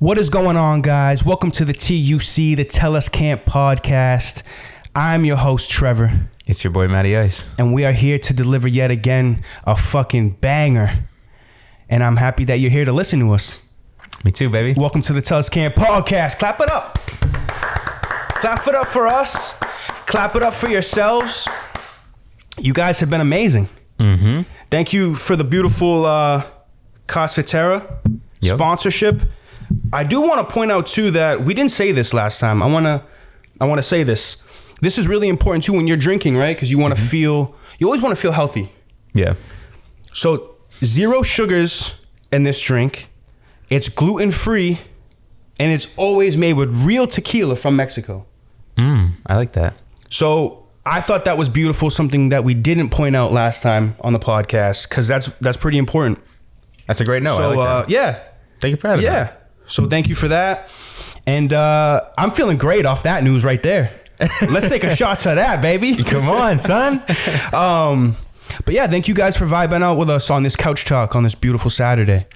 What is going on, guys? Welcome to the TUC, the Tell Us Can't podcast. I'm your host, Trevor. It's your boy, Matty Ice. And we are here to deliver yet again a fucking banger. And I'm happy that you're here to listen to us. Me too, baby. Welcome to the Tell Us Can't podcast. Clap it up. Clap it up for us. Clap it up for yourselves. You guys have been amazing. Mm-hmm. Thank you for the beautiful Cosfetera sponsorship. I do want to point out too that we didn't say this last time. I want to say this. This is really important too when you're drinking, right? Because you want to feel, you always want to feel healthy. Yeah. So 0 sugars in this drink. It's gluten free, and it's always made with real tequila from Mexico. I like that. So I thought that was beautiful. Something that we didn't point out last time on the podcast, because that's pretty important. That's a great note. So I like that. yeah. Thank you for that. Yeah. So thank you for that. And I'm feeling great off that news right there. Let's take a shot to that, baby. Come on, son. But yeah, thank you guys for vibing out with us on this couch talk on this beautiful Saturday.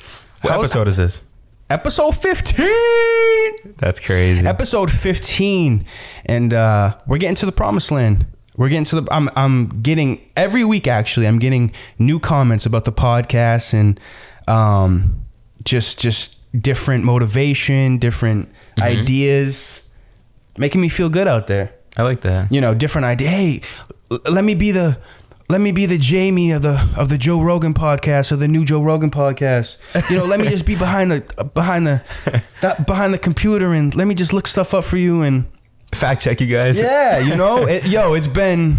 What episode is this? Episode 15. That's crazy. Episode 15. And we're getting to the promised land. We're getting to the I'm getting every week actually. I'm getting new comments about the podcast and just different motivation, different ideas, making me feel good out there. I like that. You know, different idea. Hey, let me be the Jamie of the Joe Rogan podcast or the new Joe Rogan podcast. You know, let me just be behind the computer and let me just look stuff up for you and fact check you guys. Yeah, you know, it's been.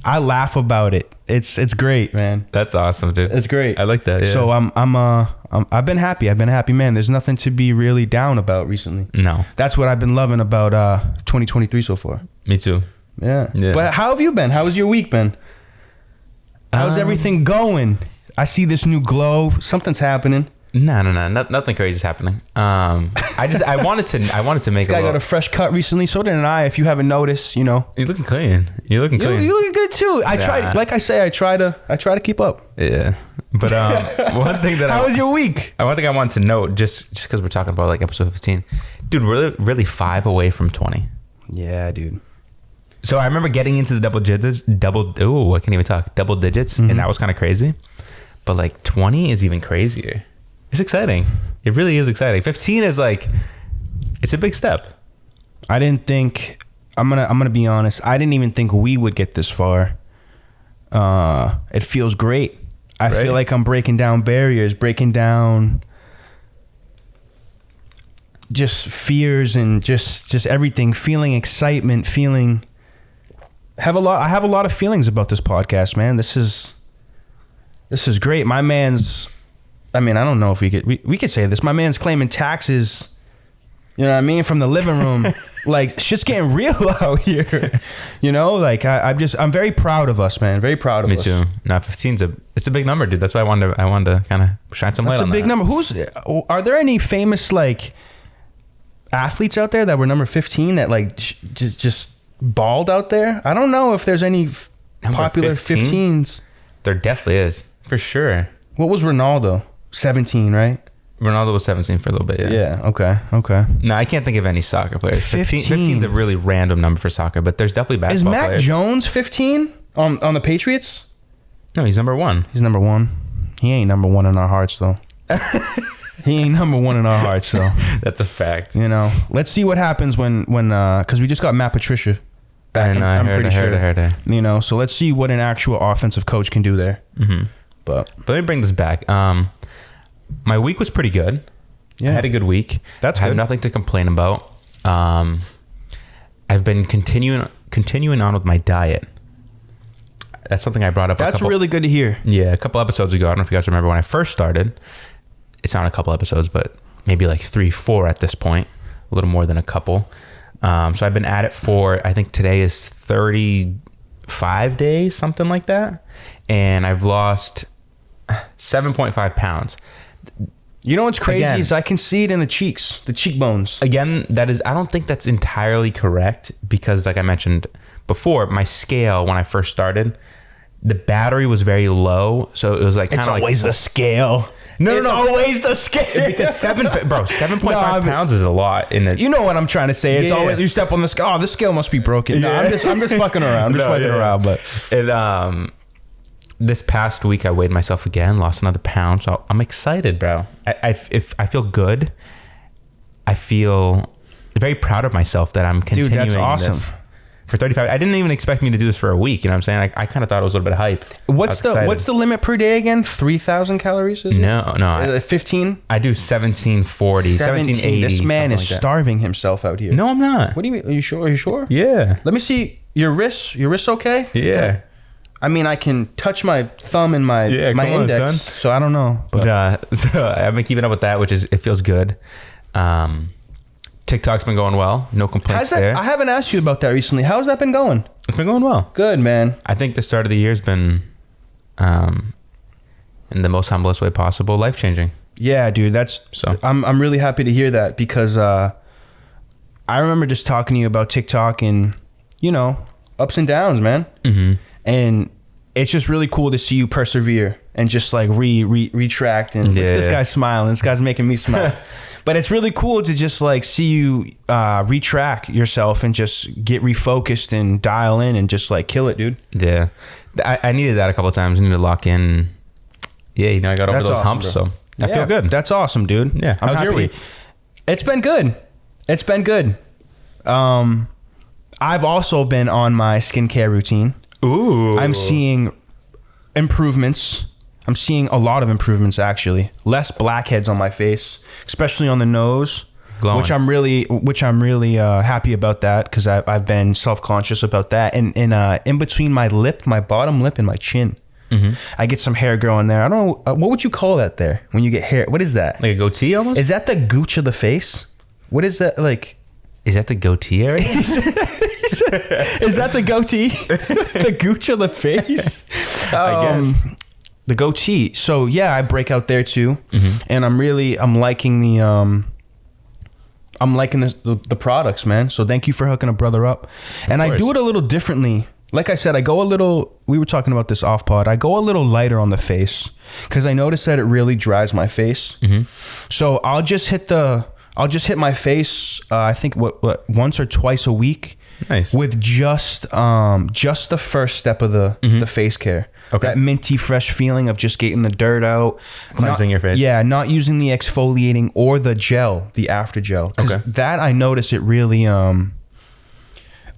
I laugh about it. It's great, man. That's awesome, dude. It's great. I like that. Yeah. So I've been happy. I've been happy, man. There's nothing to be really down about recently. No. That's what I've been loving about 2023 so far. Me too. Yeah. Yeah. But how have you been? How has your week been? How's everything going? I see this new glow. Something's happening. No. Nothing crazy is happening. I wanted to make this guy got a fresh cut recently. So did I. If you haven't noticed, you know. You're looking clean. You're looking good too. I try. Like I say, I try to keep up. Yeah. But one thing that how was your week? One thing I wanted to note, just because we're talking about like episode 15, dude, we're really 5 away from 20. Yeah, dude. So I remember getting into the double digits, and that was kind of crazy. But like 20 is even crazier. It's exciting. It really is exciting. 15 is like, it's a big step. I didn't think, I'm gonna be honest, I didn't even think we would get this far. It feels great. I feel like I'm breaking down barriers, breaking down just fears and just everything, feeling excitement, I have a lot of feelings about this podcast, man. This is great. My man's, I mean, I don't know if we could say this. My man's claiming taxes, you know what I mean, from the living room. Like, shit's getting real out here. You know, like I'm very proud of us, man. Very proud of us. Me too. No, 15's it's a big number, dude. That's why I wanted to kind of shine some light on that. That's a big number. Are there any famous like athletes out there that were number 15 that like just balled out there? I don't know if there's any popular 15s. There definitely is, for sure. What was Ronaldo? 17, right? Ronaldo was 17 for a little bit, yeah. Yeah, okay. No, I can't think of any soccer players. 15 is a really random number for soccer, but there's definitely basketball players. Is Mac Jones 15 on the Patriots? No, he's number 1. He's number 1. He ain't number 1 in our hearts, though. He ain't number 1 in our hearts, though. That's a fact. You know, let's see what happens when because we just got Matt Patricia back. And I heard it. You know, so let's see what an actual offensive coach can do there. Mm-hmm. But let me bring this back. My week was pretty good. Yeah. I had a good week. That's I have good. nothing to complain about. I've been continuing on with my diet. That's something I brought up. That's really good to hear. Yeah, a couple episodes ago. I don't know if you guys remember when I first started. It's not a couple episodes, but maybe like 3-4 at this point. A little more than a couple. So I've been at it for, I think today is 35 days, something like that. And I've lost 7.5 pounds. You know what's crazy is I can see it in the cheeks, the cheekbones. Again, I don't think that's entirely correct because like I mentioned before, my scale when I first started, the battery was very low, so it was like kind It's of like always the scale. No, It's always the scale. because 7.5 pounds is a lot in it. You know what I'm trying to say. It's always you step on the scale. Oh, this scale must be broken. No, I'm just fucking around. But it this past week I weighed myself again, lost another pound, so I'm excited, bro. I feel good. I feel very proud of myself that I'm continuing. Dude, that's awesome. This for 35. I didn't even expect me to do this for a week. You know what I'm saying? I kind of thought it was a little bit of hype. What's the limit per day again? 3,000 calories? Is No. 15? I do 1740, 1780. This man is like starving himself out here. No, I'm not. What do you mean? Are you sure? Yeah. Let me see your wrists. Your wrists okay? Yeah. I mean, I can touch my thumb and my index, on, so I don't know. But so I've been keeping up with that, it feels good. TikTok's been going well. No complaints there. I haven't asked you about that recently. How's that been going? It's been going well. Good, man. I think the start of the year's been, in the most humblest way possible, life-changing. Yeah, dude. I'm really happy to hear that because I remember just talking to you about TikTok and, ups and downs, man. Mm-hmm. And it's just really cool to see you persevere and just like retract and look at this guy's smiling. This guy's making me smile. But it's really cool to just like see you retract yourself and just get refocused and dial in and just like kill it, dude. Yeah. I needed that a couple of times. I needed to lock in. Yeah, I got over those humps, bro. So I feel good. That's awesome, dude. Yeah. I'm How's happy. your week? It's been good. I've also been on my skincare routine. Ooh. I'm seeing improvements. I'm seeing a lot of improvements, actually. Less blackheads on my face, especially on the nose, glowing. which I'm really happy about that because I've been self-conscious about that. And in between my bottom lip and my chin, I get some hair growing there. I don't know. What would you call that there when you get hair? What is that? Like a goatee almost? Is that the gooch of the face? What is that like? Is that the goatee area? Is that the goatee? The gooch of the face? I guess. The goatee. So yeah, I break out there too. And I'm liking the products, man. So thank you for hooking a brother up. And I do it a little differently. Like I said, we were talking about this off pod. I go a little lighter on the face because I notice that it really dries my face. So I'll just hit my face, I think what once or twice a week. Nice. With just the first step of the face care. Okay. That minty fresh feeling of just getting the dirt out. Cleansing your face. Yeah, not using the exfoliating or the gel, the after gel. Okay. That I notice it really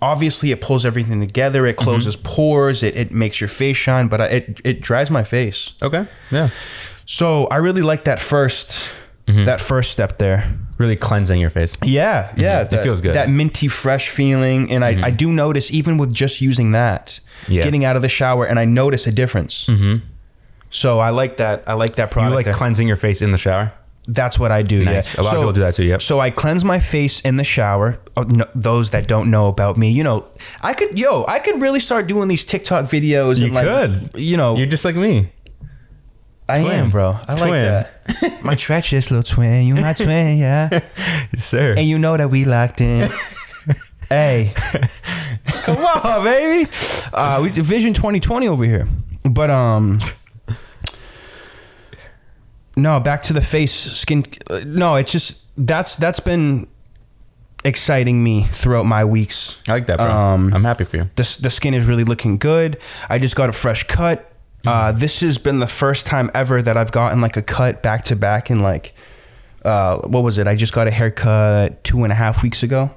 obviously it pulls everything together, it closes pores, it makes your face shine, but it dries my face. Okay. Yeah. So I really like that first step there. Really cleansing your face. Yeah. It feels good. That minty fresh feeling. And I do notice even with just using that, getting out of the shower, and I notice a difference. So I like that. I like that product. You like cleansing your face in the shower? That's what I do. Nice. Yeah. A lot of people do that too. Yep. So I cleanse my face in the shower. Those that don't know about me, I could really start doing these TikTok videos. You could. You're just like me. I am, bro. I like that. My treacherous little twin. You my twin, yeah. Yes, sir. And you know that we locked in. Hey. Come on, baby. We Vision 2020 over here. But no, back to the face skin. No, it's just that's been exciting me throughout my weeks. I like that, bro. I'm happy for you. The skin is really looking good. I just got a fresh cut. This has been the first time ever that I've gotten like a cut back to back in like, what was it? I just got a haircut 2.5 weeks ago.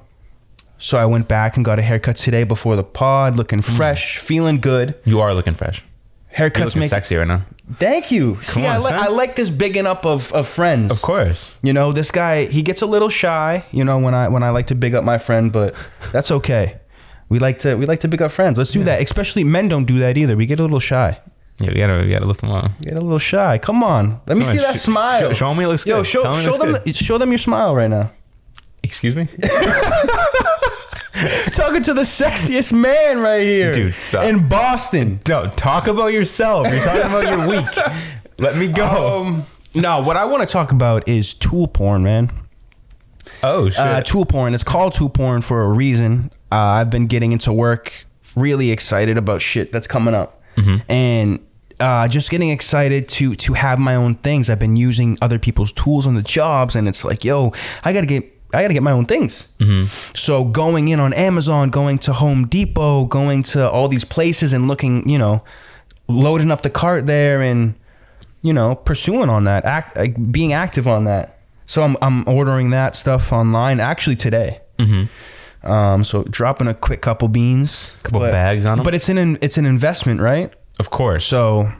So I went back and got a haircut today before the pod, looking fresh, feeling good. You are looking fresh. Haircuts make sexy right now. Thank you. See, I like this bigging up of friends. Of course. This guy, he gets a little shy, when I like to big up my friend, but that's okay. We like to big up friends. Let's do that. Especially men don't do that either. We get a little shy. Yeah, we gotta lift them up. Get a little shy. Come on, let me see that smile. Show me it looks good. Show them your smile right now. Excuse me. Talking to the sexiest man right here, dude. Stop. In Boston. Don't talk about yourself. You're talking about your week. Let me go. No, what I want to talk about is tool porn, man. Oh shit. Tool porn. It's called tool porn for a reason. I've been getting into work, really excited about shit that's coming up. and just getting excited to have my own things. I've been using other people's tools on the jobs, and it's like, yo, I gotta get my own things. So going in on Amazon, going to Home Depot, going to all these places and looking, you know, loading up the cart there and, you know, pursuing on that, being active on that. So I'm ordering that stuff online actually today. So dropping a quick couple beans, couple bags on them. But it's an investment, right? Of course. So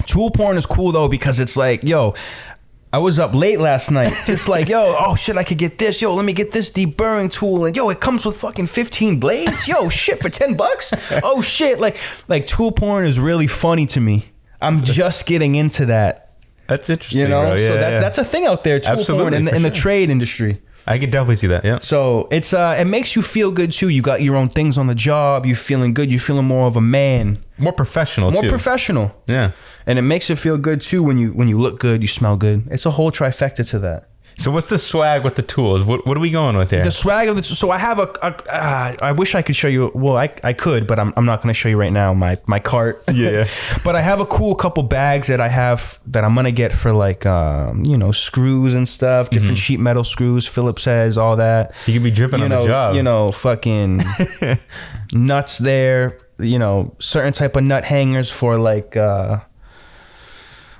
tool porn is cool though, because it's like, yo, I was up late last night, just like, yo, oh shit, I could get this. Yo, let me get this deburring tool. And yo, it comes with fucking 15 blades. Yo, shit, for $10. Oh shit. Like tool porn is really funny to me. I'm just getting into that. That's interesting, you know? bro. Yeah, so that's a thing out there, tool porn in the trade industry. I could definitely see that. Yeah. So it's it makes you feel good too. You got your own things on the job. You feeling good. You feeling more of a man. More professional. More professional. Yeah. And it makes it feel good too when you look good. You smell good. It's a whole trifecta to that. So what's the swag with the tools? What are we going with here? The swag of the so I have I wish I could show you. Well, I could, but I'm not going to show you right now. My cart. Yeah. But I have a cool couple bags that I have that I'm gonna get for like you know, screws and stuff, different sheet metal screws, Phillips heads, all that. You could be dripping on the job. You know, fucking nuts there. You know, certain type of nut hangers for like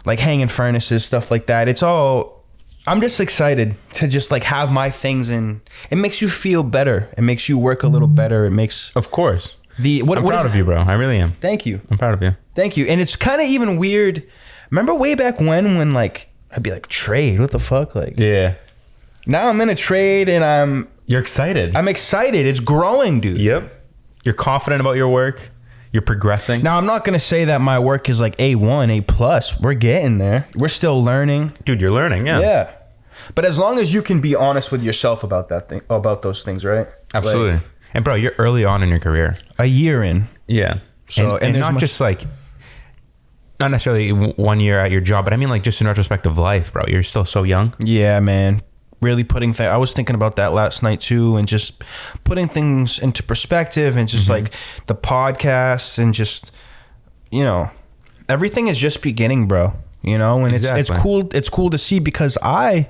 hanging furnaces, stuff like that. It's all. I'm just excited to just like have my things, and it makes you feel better. It makes you work a little better. It makes, of course. I'm proud of you, bro. I really am. Thank you. I'm proud of you. Thank you. And it's kind of even weird. Remember way back when like I'd be like, trade, what the fuck? Like, yeah. Now I'm in a trade and you're excited. I'm excited. It's growing, dude. Yep. You're confident about your work. You're progressing. Now, I'm not going to say that my work is like A1, A+. We're getting there. We're still learning. Dude, you're learning, yeah. Yeah. But as long as you can be honest with yourself about that thing, about those things, right? Absolutely. Like, and bro, you're early on in your career. A year in. Yeah. So and not just like, not necessarily 1 year at your job, but I mean like just in retrospect of life, bro. You're still so young. Yeah, man. Really putting I was thinking about that last night too, and just putting things into perspective, and just like the podcast, and just, you know, everything is just beginning, bro. You know, and exactly. it's cool to see, because I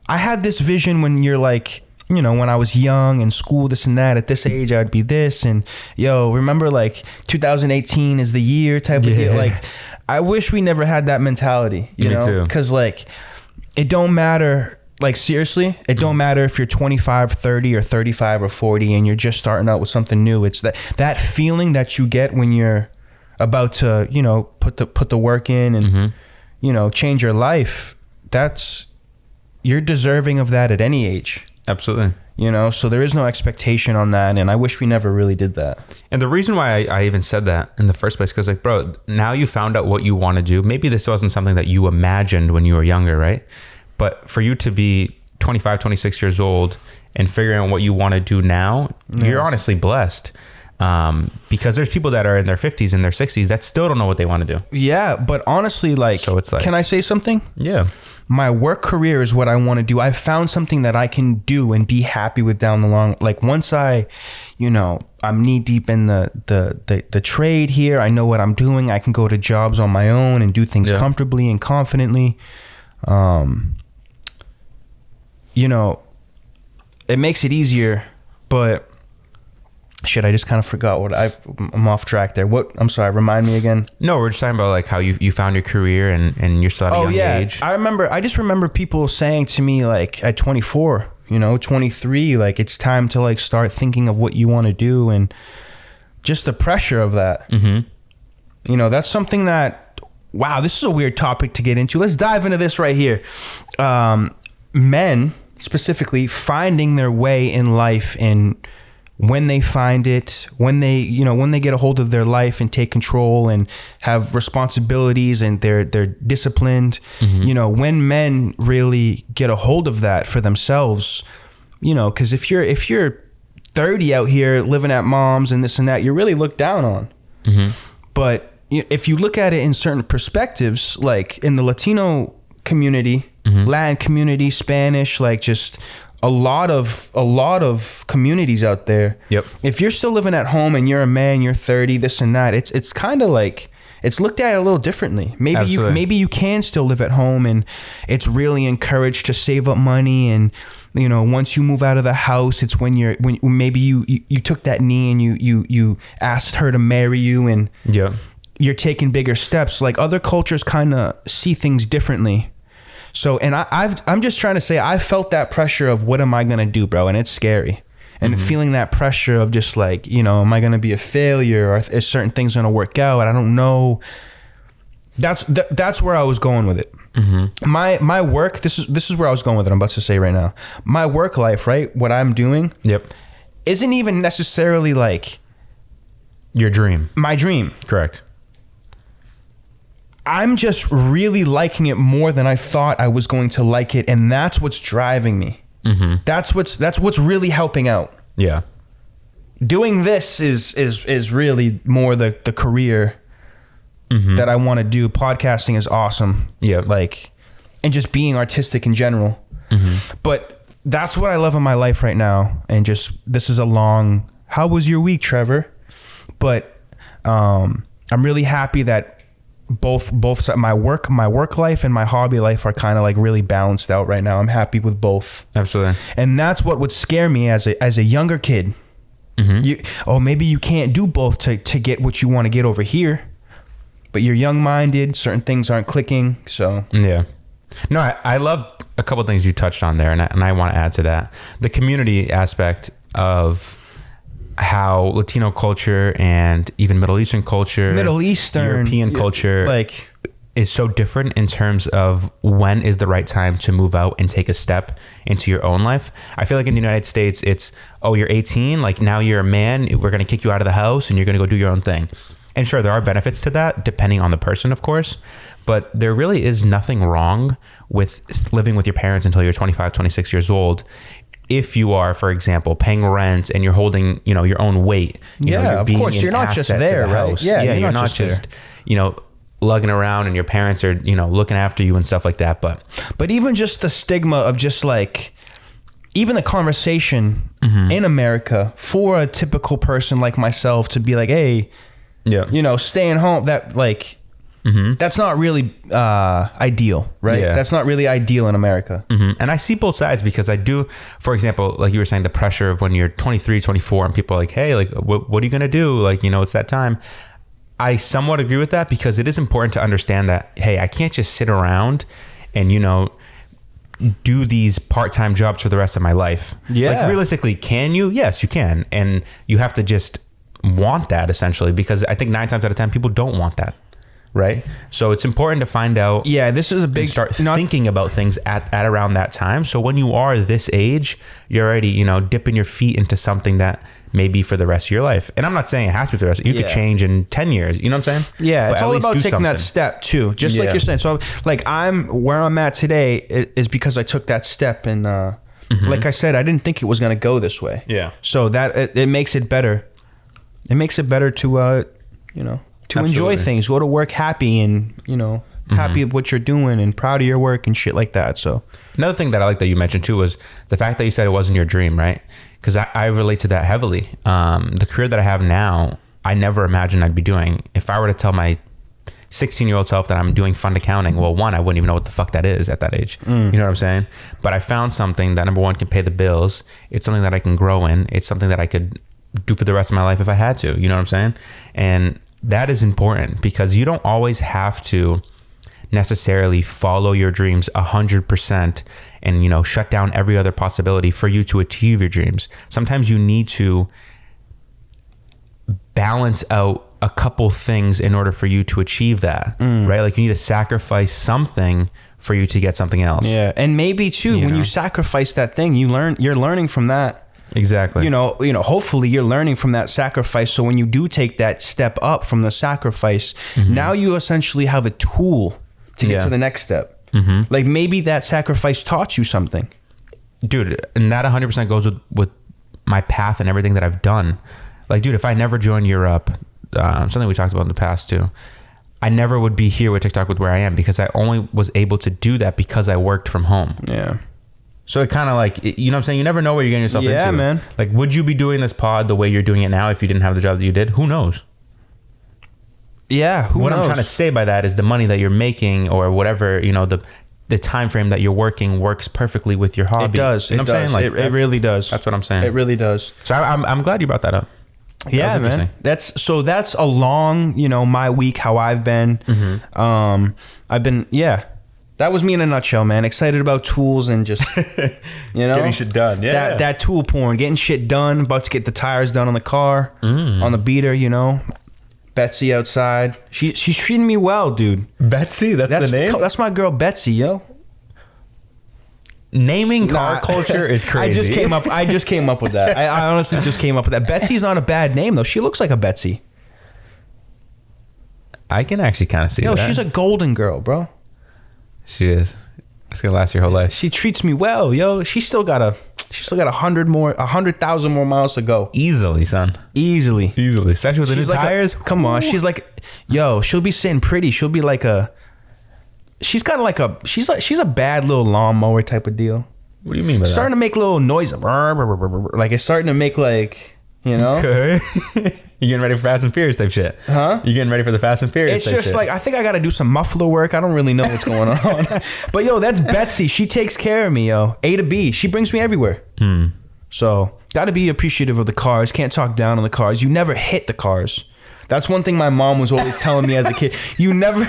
had this vision when you're like, you know, when I was young in school, this and that, at this age I'd be this, and yo, remember like 2018 is the year type of deal. Like, I wish we never had that mentality, you know, because like it don't matter. Like, seriously, it don't matter if you're 25, 30, or 35 or 40 and you're just starting out with something new. It's that feeling that you get when you're about to, you know, put the work in and, you know, change your life. You're deserving of that at any age. Absolutely. You know, so there is no expectation on that. And I wish we never really did that. And the reason why I even said that in the first place, because like, bro, now you found out what you want to do. Maybe this wasn't something that you imagined when you were younger, right? But for you to be 25, 26 years old and figuring out what you want to do now, you're honestly blessed. Because there's people that are in their 50s and their 60s that still don't know what they want to do. Yeah, but honestly, like, so it's like, can I say something? Yeah. My work career is what I want to do. I've found something that I can do and be happy with down the long. Like, once I'm knee deep in the trade here. I know what I'm doing. I can go to jobs on my own and do things comfortably and confidently. You know, it makes it easier, but shit, I just kind of forgot I'm off track there. I'm sorry, remind me again. No, we're just talking about like how you found your career and you're still at a young age. I just remember people saying to me like at 24, you know, 23, like it's time to like start thinking of what you want to do, and just the pressure of that. You know, that's something that, wow, this is a weird topic to get into. Let's dive into this right here. Men specifically finding their way in life, and when they find it, when they get a hold of their life and take control and have responsibilities and they're disciplined, you know, when men really get a hold of that for themselves, you know, because if you're 30 out here living at mom's and this and that, you're really looked down on. But if you look at it in certain perspectives, like in the Latino community, Latin community, Spanish, like just a lot of communities out there. Yep. If you're still living at home and you're a man, you're 30, this and that, it's kind of like, it's looked at a little differently. Maybe you can still live at home, and it's really encouraged to save up money. And you know, once you move out of the house, it's when maybe you took that knee and you asked her to marry you, and you're taking bigger steps. Like other cultures kind of see things differently. So, and I'm just trying to say, I felt that pressure of what am I gonna do, bro, and it's scary. And feeling that pressure of just like, you know, am I going to be a failure, or is certain things going to work out? I don't know. That's where I was going with it. My work, this is where I was going with it. I'm about to say right now, my work life, right? What I'm doing, isn't even necessarily like your dream. My dream. Correct. I'm just really liking it more than I thought I was going to like it, and that's what's driving me. That's what's really helping out. Yeah. Doing this is really more the career that I want to do. Podcasting is awesome. Yeah. Like, and just being artistic in general. But that's what I love in my life right now. And just, this is a long, how was your week, Trevor? But I'm really happy that both my work life and my hobby life are kind of like really balanced out right now. I'm happy with both. Absolutely. And that's what would scare me as a younger kid. Maybe you can't do both to get what you want to get over here, but you're young-minded, certain things aren't clicking. So yeah. No, I love a couple of things you touched on there, and I want to add to that. The community aspect of how Latino culture and even Middle Eastern culture, European culture, like, is so different in terms of when is the right time to move out and take a step into your own life. I feel like in the United States, it's, oh, you're 18, like now you're a man, we're going to kick you out of the house and you're going to go do your own thing. And sure, there are benefits to that, depending on the person, of course, but there really is nothing wrong with living with your parents until you're 25, 26 years old. If you are, for example, paying rent and you're holding, you know, your own weight. Of course, you're not just there, right? Yeah, you're not just you know, lugging around and your parents are, you know, looking after you and stuff like that. But even just the stigma of just like, even the conversation in America for a typical person like myself to be like, hey, you know, staying home, that like, that's not really ideal, right? Yeah. That's not really ideal in America. And I see both sides, because I do, for example, like you were saying, the pressure of when you're 23, 24 and people are like, hey, like, what are you going to do? Like, you know, it's that time. I somewhat agree with that, because it is important to understand that, hey, I can't just sit around and, you know, do these part-time jobs for the rest of my life. Yeah. Like, realistically, can you? Yes, you can. And you have to just want that, essentially, because I think 9 times out of 10 people don't want that. Right. So it's important to find out. Yeah, this is a big start thinking about things at around that time. So when you are this age, you're already, you know, dipping your feet into something that may be for the rest of your life. And I'm not saying it has to be for the rest. You could change in 10 years. You know what I'm saying? Yeah, but it's all about taking that step too. Just like you're saying. So like where I'm at today is because I took that step, and like I said, I didn't think it was going to go this way. Yeah. So that it makes it better. It makes it better to you know, to enjoy things, go to work happy, and, you know, happy with what you're doing and proud of your work and shit like that. So another thing that I like that you mentioned too was the fact that you said it wasn't your dream, right? Because I relate to that heavily. The career that I have now, I never imagined I'd be doing. If I were to tell my 16-year-old self that I'm doing fund accounting, well, one, I wouldn't even know what the fuck that is at that age. You know what I'm saying? But I found something that, number one, can pay the bills. It's something that I can grow in. It's something that I could do for the rest of my life if I had to. You know what I'm saying? And that is important, because you don't always have to necessarily follow your dreams 100% and, you know, shut down every other possibility for you to achieve your dreams. Sometimes you need to balance out a couple things in order for you to achieve that, right? Like, you need to sacrifice something for you to get something else. Yeah. And maybe too, when you sacrifice that thing, you're learning from that. Exactly. You know, hopefully you're learning from that sacrifice. So when you do take that step up from the sacrifice, now you essentially have a tool to get to the next step. Like, maybe that sacrifice taught you something. Dude, and that 100% goes with my path and everything that I've done. Like, dude, if I never joined Europe, something we talked about in the past too, I never would be here with TikTok with where I am, because I only was able to do that because I worked from home. Yeah. So it kind of like, you know what I'm saying? You never know what you're getting yourself into. Yeah, man. Like, would you be doing this pod the way you're doing it now if you didn't have the job that you did? Who knows? Yeah, who what knows? I'm trying to say by that is the money that you're making, or whatever, you know, the time frame that you're working works perfectly with your hobby. It does. You know it what I'm does. saying? Like, it really does. That's what I'm saying. It really does. So I'm glad you brought that up. Yeah, man. That's along, you know, my week, how I've been. Mm-hmm. I've been, yeah. That was me in a nutshell, man. Excited about tools and just, you know, getting shit done. Yeah. That tool porn, getting shit done. About to get the tires done on the car, on the beater, you know. Betsy outside. She's treating me well, dude. Betsy, that's the name? That's my girl, Betsy, yo. Naming car culture is crazy. I just came up with that. I honestly just came up with that. Betsy's not a bad name, though. She looks like a Betsy. I can actually kind of see that. Yo, she's a golden girl, bro. She is. It's gonna last your whole life. She treats me well, yo. She's still got 100,000 more miles to go. Easily, son. Easily. Especially with the new She's like tires. Come on. She's like, yo, she'll be sitting pretty. She'll be like she's a bad little lawnmower type of deal. What do you mean by that? Starting to make little noise. Like it's starting to make like, you know? Okay. You getting ready for Fast and Furious type shit? Huh? You getting ready for the Fast and Furious It's type just shit? like, I think I got to do some muffler work. I don't really know what's going on. But yo, that's Betsy. She takes care of me, yo. A to B. She brings me everywhere. So got to be appreciative of the cars. Can't talk down on the cars. You never hit the cars. That's one thing my mom was always telling me as a kid. You never,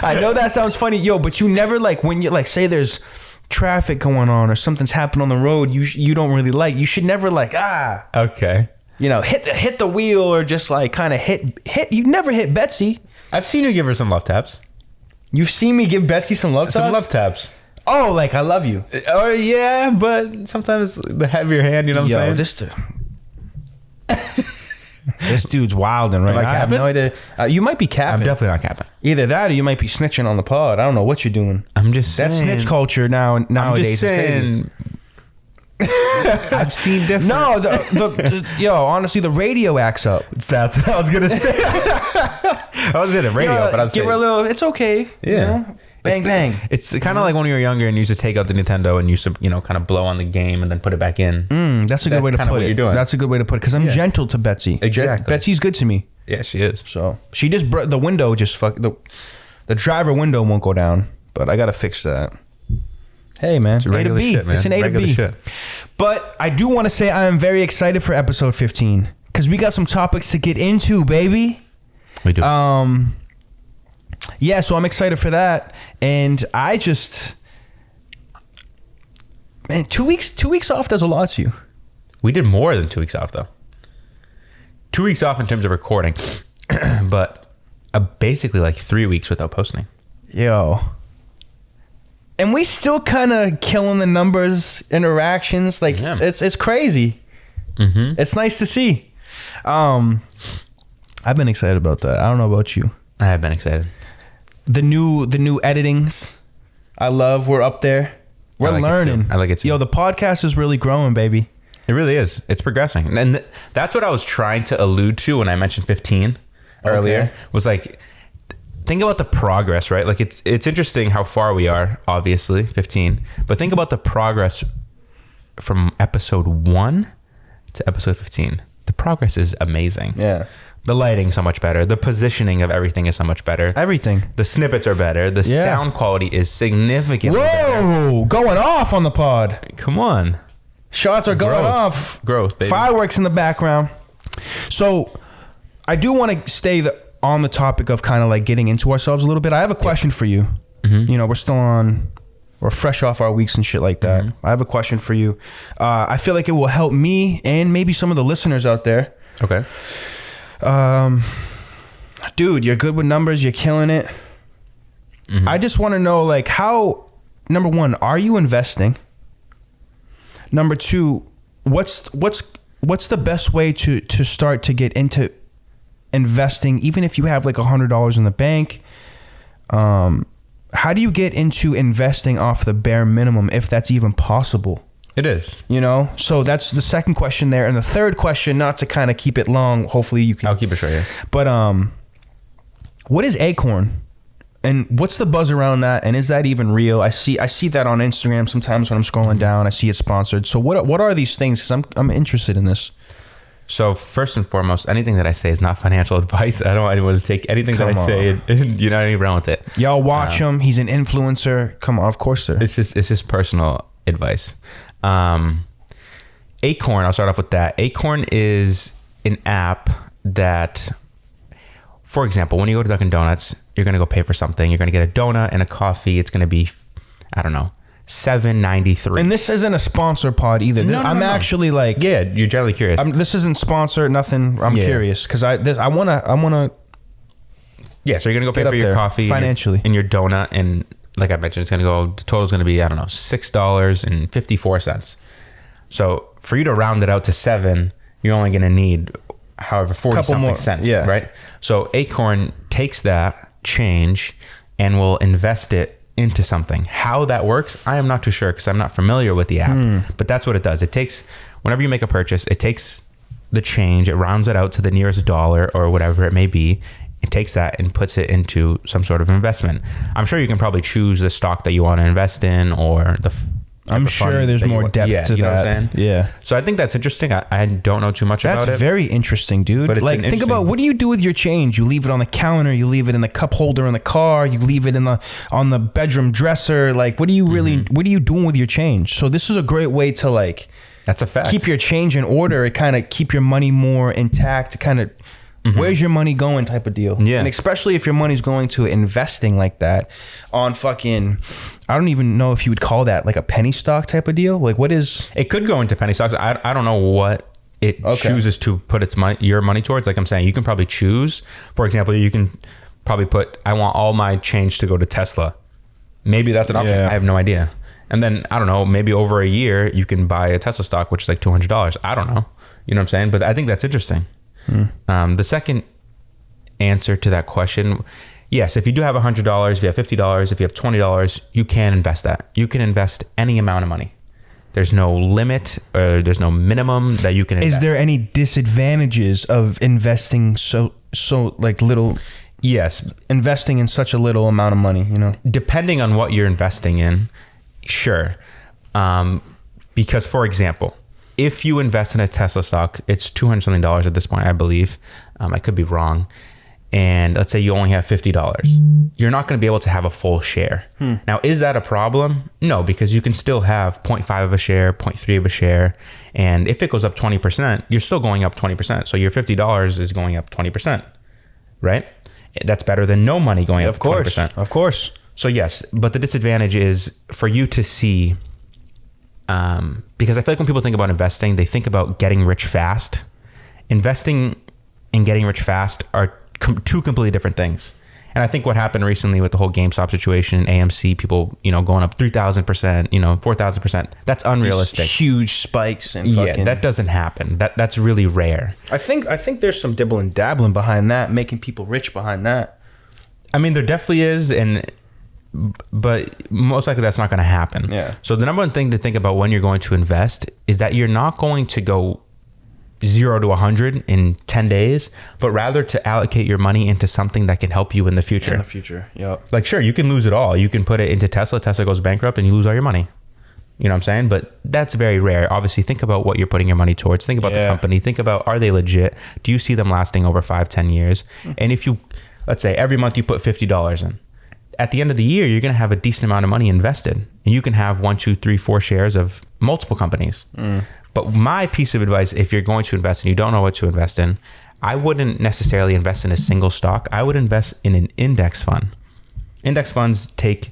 I know that sounds funny, yo, but you never, like, when you, like, say there's traffic going on or something's happened on the road you don't really like, you should never, like, okay, you know, hit the wheel or just, like, kind of hit. You never hit Betsy. I've seen you give her some love taps. You've seen me give Betsy some love taps? Some love taps. Oh, like, I love you. Oh, yeah, but sometimes the heavier hand, you know what I'm saying? This dude's wilding right now. I have no idea. You might be capping. I'm definitely not capping. Either that or you might be snitching on the pod. I don't know what you're doing. I'm just saying. That snitch culture nowadays I'm just saying, is crazy. I've seen different. No, yo, honestly, the radio acts up. That's what I was gonna say. I was in the radio, but I was give her a little. It's okay. Yeah. You know? Bang, bang. It's kind of like when you were younger and you used to take out the Nintendo and used to, you know, kind of blow on the game and then put it back in. That's a good way to put it. That's a good way to put it because I'm gentle to Betsy. Exactly. Betsy's good to me. Yeah, she is. So she just the window just the driver window won't go down, but I gotta fix that. Hey man, it's a regular A to B. Shit, man. It's an A to B. Shit. But I do want to say I am very excited for episode 15 because we got some topics to get into, baby. We do. Yeah, so I'm excited for that, and I just, man, 2 weeks off does a lot to you. We did more than 2 weeks off though. 2 weeks off in terms of recording, but basically like 3 weeks without posting. Yo. And we still kind of killing the numbers, interactions. Like, it's crazy. Mm-hmm. It's nice to see. I've been excited about that. I don't know about you. I have been excited. The new editings, I love. We're up there. We're learning. I like it too. Yo, the podcast is really growing, baby. It really is. It's progressing. And that's what I was trying to allude to when I mentioned 15 earlier. Okay. Was like, think about the progress, right? Like it's interesting how far we are, obviously, 15. But think about the progress from episode 1 to episode 15. The progress is amazing. Yeah. The lighting's so much better. The positioning of everything is so much better. Everything. The snippets are better. The sound quality is significantly better. Whoa! Going off on the pod. Come on. Shots are going off. Growth, baby. Fireworks in the background. So, I do want to stay on the topic of kind of like getting into ourselves a little bit. I have a question for you. Mm-hmm. You know, we're fresh off our weeks and shit like that. Mm-hmm. I have a question for you. I feel like it will help me and maybe some of the listeners out there. Okay. Dude, you're good with numbers. You're killing it. Mm-hmm. I just want to know, like, how, number one, are you investing? Number two, what's the best way to start to get into investing, even if you have like $100 in the bank? How do you get into investing off the bare minimum, if that's even possible? It is. You know? So that's the second question there. And the third question, not to kind of keep it long, hopefully you can... I'll keep it short here. But What is Acorn? And what's the buzz around that? And is that even real? I see that on Instagram sometimes when I'm scrolling down. I see it sponsored. So what are these things? 'Cause I'm interested in this. So first and foremost, anything that I say is not financial advice. I don't want anyone to take anything that I say and you know, any wrong with it. Y'all watch him. He's an influencer. Come on, of course, sir. It's just personal advice. Acorn, I'll start off with that. Acorn is an app that, for example, when you go to Dunkin' Donuts, you're going to go pay for something. You're going to get a donut and a coffee. It's going to be, I don't know, $7.93. And this isn't a sponsor pod either. No, I'm actually like, yeah, you're generally curious. this isn't sponsored, nothing. I'm curious because I want to. Yeah, so you're going to go pay for your coffee financially and your donut. And like I mentioned, it's going to go, the total is going to be, I don't know, $6.54. So for you to round it out to 7, you're only going to need however 40 something cents, right? So Acorn takes that change and will invest it into something. How that works, I am not too sure because I'm not familiar with the app, but that's what it does. It takes, whenever you make a purchase, it takes the change, it rounds it out to the nearest dollar or whatever it may be. It takes that and puts it into some sort of investment. I'm sure you can probably choose the stock that you want to invest in or I'm sure there's more depth to that. You know what I'm saying? Yeah. So I think that's interesting. I don't know too much about it. That's very interesting, dude. But like, think about, what do you do with your change? You leave it on the counter. You leave it in the cup holder in the car. You leave it on the bedroom dresser. Like, what do you really? What are you doing with your change? So this is a great way to like. That's a fact. Keep your change in order. It kind of keep your money more intact. Kind of. Where's your money going type of deal. Yeah. And especially if your money's going to investing like that on fucking, I don't even know if you would call that like a penny stock type of deal. Like what is. It could go into penny stocks. I don't know what it chooses to put your money towards. Like I'm saying, you can probably choose. For example, you can probably put, I want all my change to go to Tesla. Maybe that's an option. Yeah. I have no idea. And then, I don't know, maybe over a year, you can buy a Tesla stock, which is like $200. I don't know. You know what I'm saying? But I think that's interesting. The second answer to that question, yes, if you do have $100, if you have $50, if you have $20, you can invest that. You can invest any amount of money. There's no limit or there's no minimum that you can invest. Is there any disadvantages of investing so like little? Yes. Investing in such a little amount of money, you know? Depending on what you're investing in, sure. Because for example, if you invest in a Tesla stock, it's $200 something at this point, I believe. I could be wrong. And let's say you only have $50. You're not going to be able to have a full share. Now, is that a problem? No, because you can still have 0.5 of a share, 0.3 of a share. And if it goes up 20%, you're still going up 20%. So your $50 is going up 20%, right? That's better than no money going up 20%. Of course. So yes, but the disadvantage is for you to see... because I feel like when people think about investing, they think about getting rich fast. Investing and getting rich fast are two completely different things. And I think what happened recently with the whole GameStop situation, AMC, people, going up 3,000%, 4,000%, that's unrealistic. These huge spikes and fucking... Yeah, that doesn't happen. That's really rare. I think there's some dibble and dabbling behind that, making people rich behind that. I mean, there definitely is, but most likely that's not going to happen. Yeah. So the number one thing to think about when you're going to invest is that you're not going to go 0 to 100 in 10 days, but rather to allocate your money into something that can help you in the future. Yep. Like, sure, you can lose it all. You can put it into Tesla. Tesla goes bankrupt and you lose all your money. You know what I'm saying? But that's very rare. Obviously, think about what you're putting your money towards. Think about the company. Think about, are they legit? Do you see them lasting over 5-10 years? And if you, let's say every month you put $50 in, at the end of the year, you're going to have a decent amount of money invested, and you can have 1, 2, 3, 4 shares of multiple companies. But my piece of advice, if you're going to invest and you don't know what to invest in, I wouldn't necessarily invest in a single stock. I would invest in an index fund. Index funds take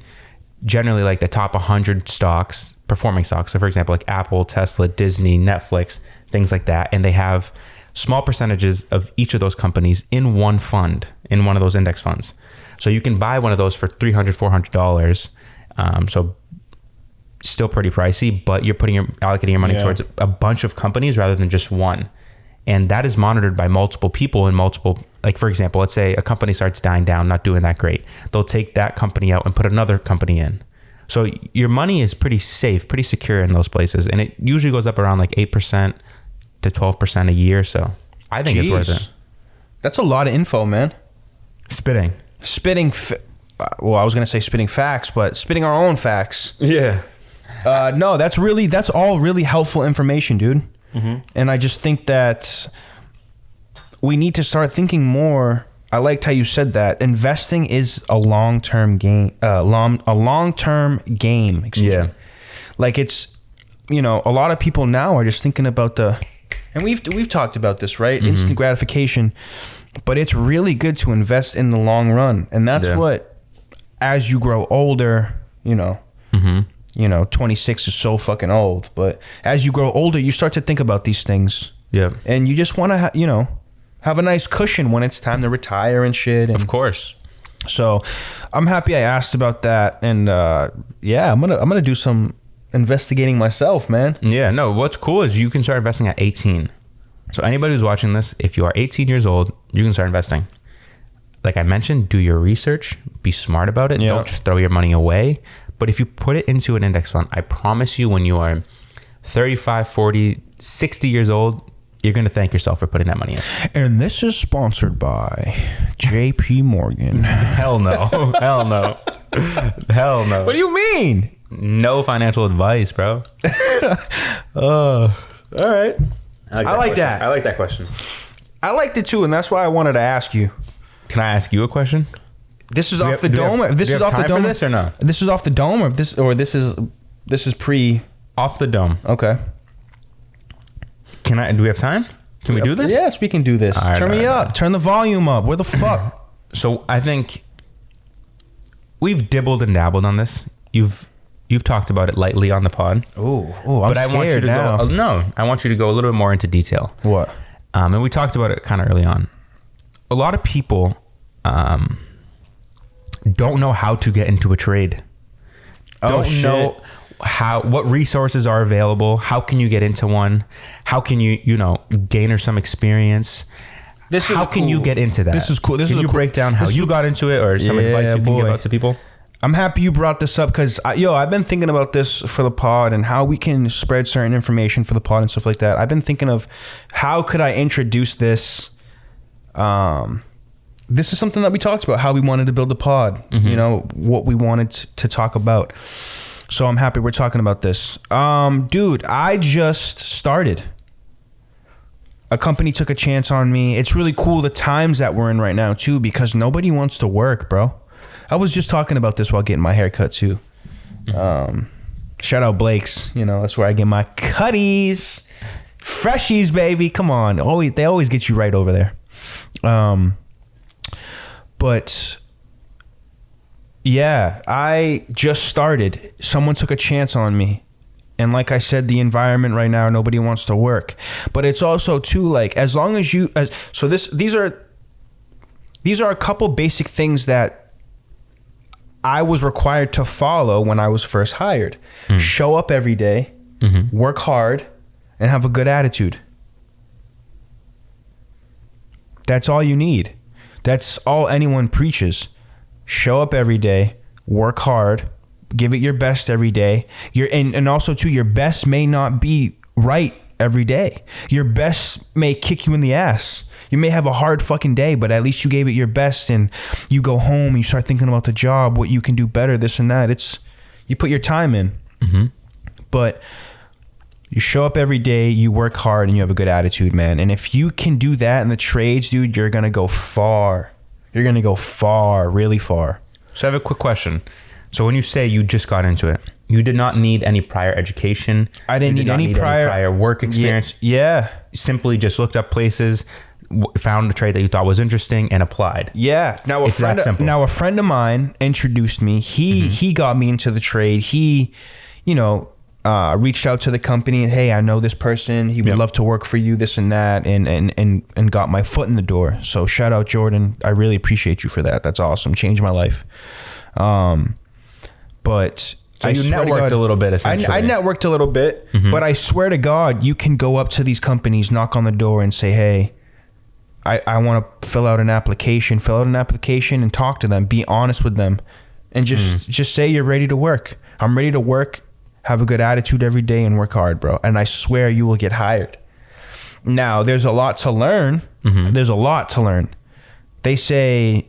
generally like the top 100 stocks, performing stocks. So for example, like Apple, Tesla, Disney, Netflix, things like that. And they have small percentages of each of those companies in one fund, in one of those index funds. So you can buy one of those for $300, $400. So still pretty pricey, but you're allocating your money towards a bunch of companies rather than just one. And that is monitored by multiple people and like for example, let's say a company starts dying down, not doing that great. They'll take that company out and put another company in. So your money is pretty safe, pretty secure in those places. And it usually goes up around like 8% to 12% a year. So I think it's worth it. That's a lot of info, man. Spitting. well, I was gonna say spitting facts, but spitting our own facts. Yeah. No, that's all really helpful information, dude. And I just think that we need to start thinking more. I liked how you said that investing is a long-term game. A long-term game. Excuse me. Like it's, a lot of people now are just thinking about and we've talked about this, right? Instant gratification, but it's really good to invest in the long run, and that's what, as you grow older, 26 is so fucking old, but as you grow older, you start to think about these things. Yeah. And you just want to, have a nice cushion when it's time to retire and shit. And of course. So I'm happy I asked about that. And I'm gonna do some investigating myself, man. Yeah, no, what's cool is you can start investing at 18. So anybody who's watching this, if you are 18 years old, you can start investing. Like I mentioned, do your research, be smart about it. Don't just throw your money away. But if you put it into an index fund, I promise you when you are 35, 40, 60 years old, you're going to thank yourself for putting that money in. And this is sponsored by JP Morgan. Hell no. Hell no. Hell no. What do you mean? No financial advice, bro. All right. I like that. I like that question. I liked it too, and that's why I wanted to ask you. Can I ask you a question? This is off the dome. This is off the dome. This or no? This is off the dome, or this is pre off the dome. Okay. Do we have time? Can we do this? Yes, we can do this. Turn me up. Turn the volume up. Where the fuck? So I think we've dibbled and dabbled on this. You've talked about it lightly on the pod. I'm scared now. I want you to go a little bit more into detail. What? And we talked about it kind of early on. A lot of people don't know how to get into a trade. Don't know what resources are available. How can you get into one? How can you gain some experience? How can you get into that? This is cool. Can you break down how you got into it, or some advice you can give out to people? I'm happy you brought this up because I've been thinking about this for the pod and how we can spread certain information for the pod and stuff like that. I've been thinking of how could I introduce this. This is something that we talked about, how we wanted to build the pod, what we wanted to talk about. So I'm happy we're talking about this. Dude, I just started. A company took a chance on me. It's really cool the times that we're in right now too, because nobody wants to work, bro. I was just talking about this while getting my hair cut too. Shout out Blake's, that's where I get my cutties. Freshies, baby. Come on. They always get you right over there. But yeah, I just started. Someone took a chance on me. And like I said, the environment right now, nobody wants to work. But it's also too, like, as long as you, these are a couple basic things that I was required to follow when I was first hired. Show up every day, work hard, and have a good attitude. That's all you need. That's all anyone preaches. Show up every day, work hard, give it your best every day. And also too, your best may not be right every day. Your best may kick you in the ass. You may have a hard fucking day, but at least you gave it your best, and you go home and you start thinking about the job, what you can do better, this and that. You put your time in. But you show up every day, you work hard, and you have a good attitude, man. And if you can do that in the trades, dude, you're going to go far. You're going to go far, really far. So I have a quick question. So when you say you just got into it, you did not need any prior education. I didn't need any prior work experience. Yeah. You simply just looked up places, found a trade that you thought was interesting, and applied. Yeah. Now a friend of mine introduced me. He got me into the trade. He, reached out to the company and, hey, I know this person. He would love to work for you, this and that, and got my foot in the door. So shout out Jordan. I really appreciate you for that. That's awesome. Changed my life. But so you networked a little bit, essentially. I networked a little bit, but I swear to God, you can go up to these companies, knock on the door, and say, hey, I want to fill out an application and talk to them. Be honest with them, and just say you're ready to work. I'm ready to work. Have a good attitude every day and work hard, bro. And I swear you will get hired. Now, there's a lot to learn. There's a lot to learn. They say,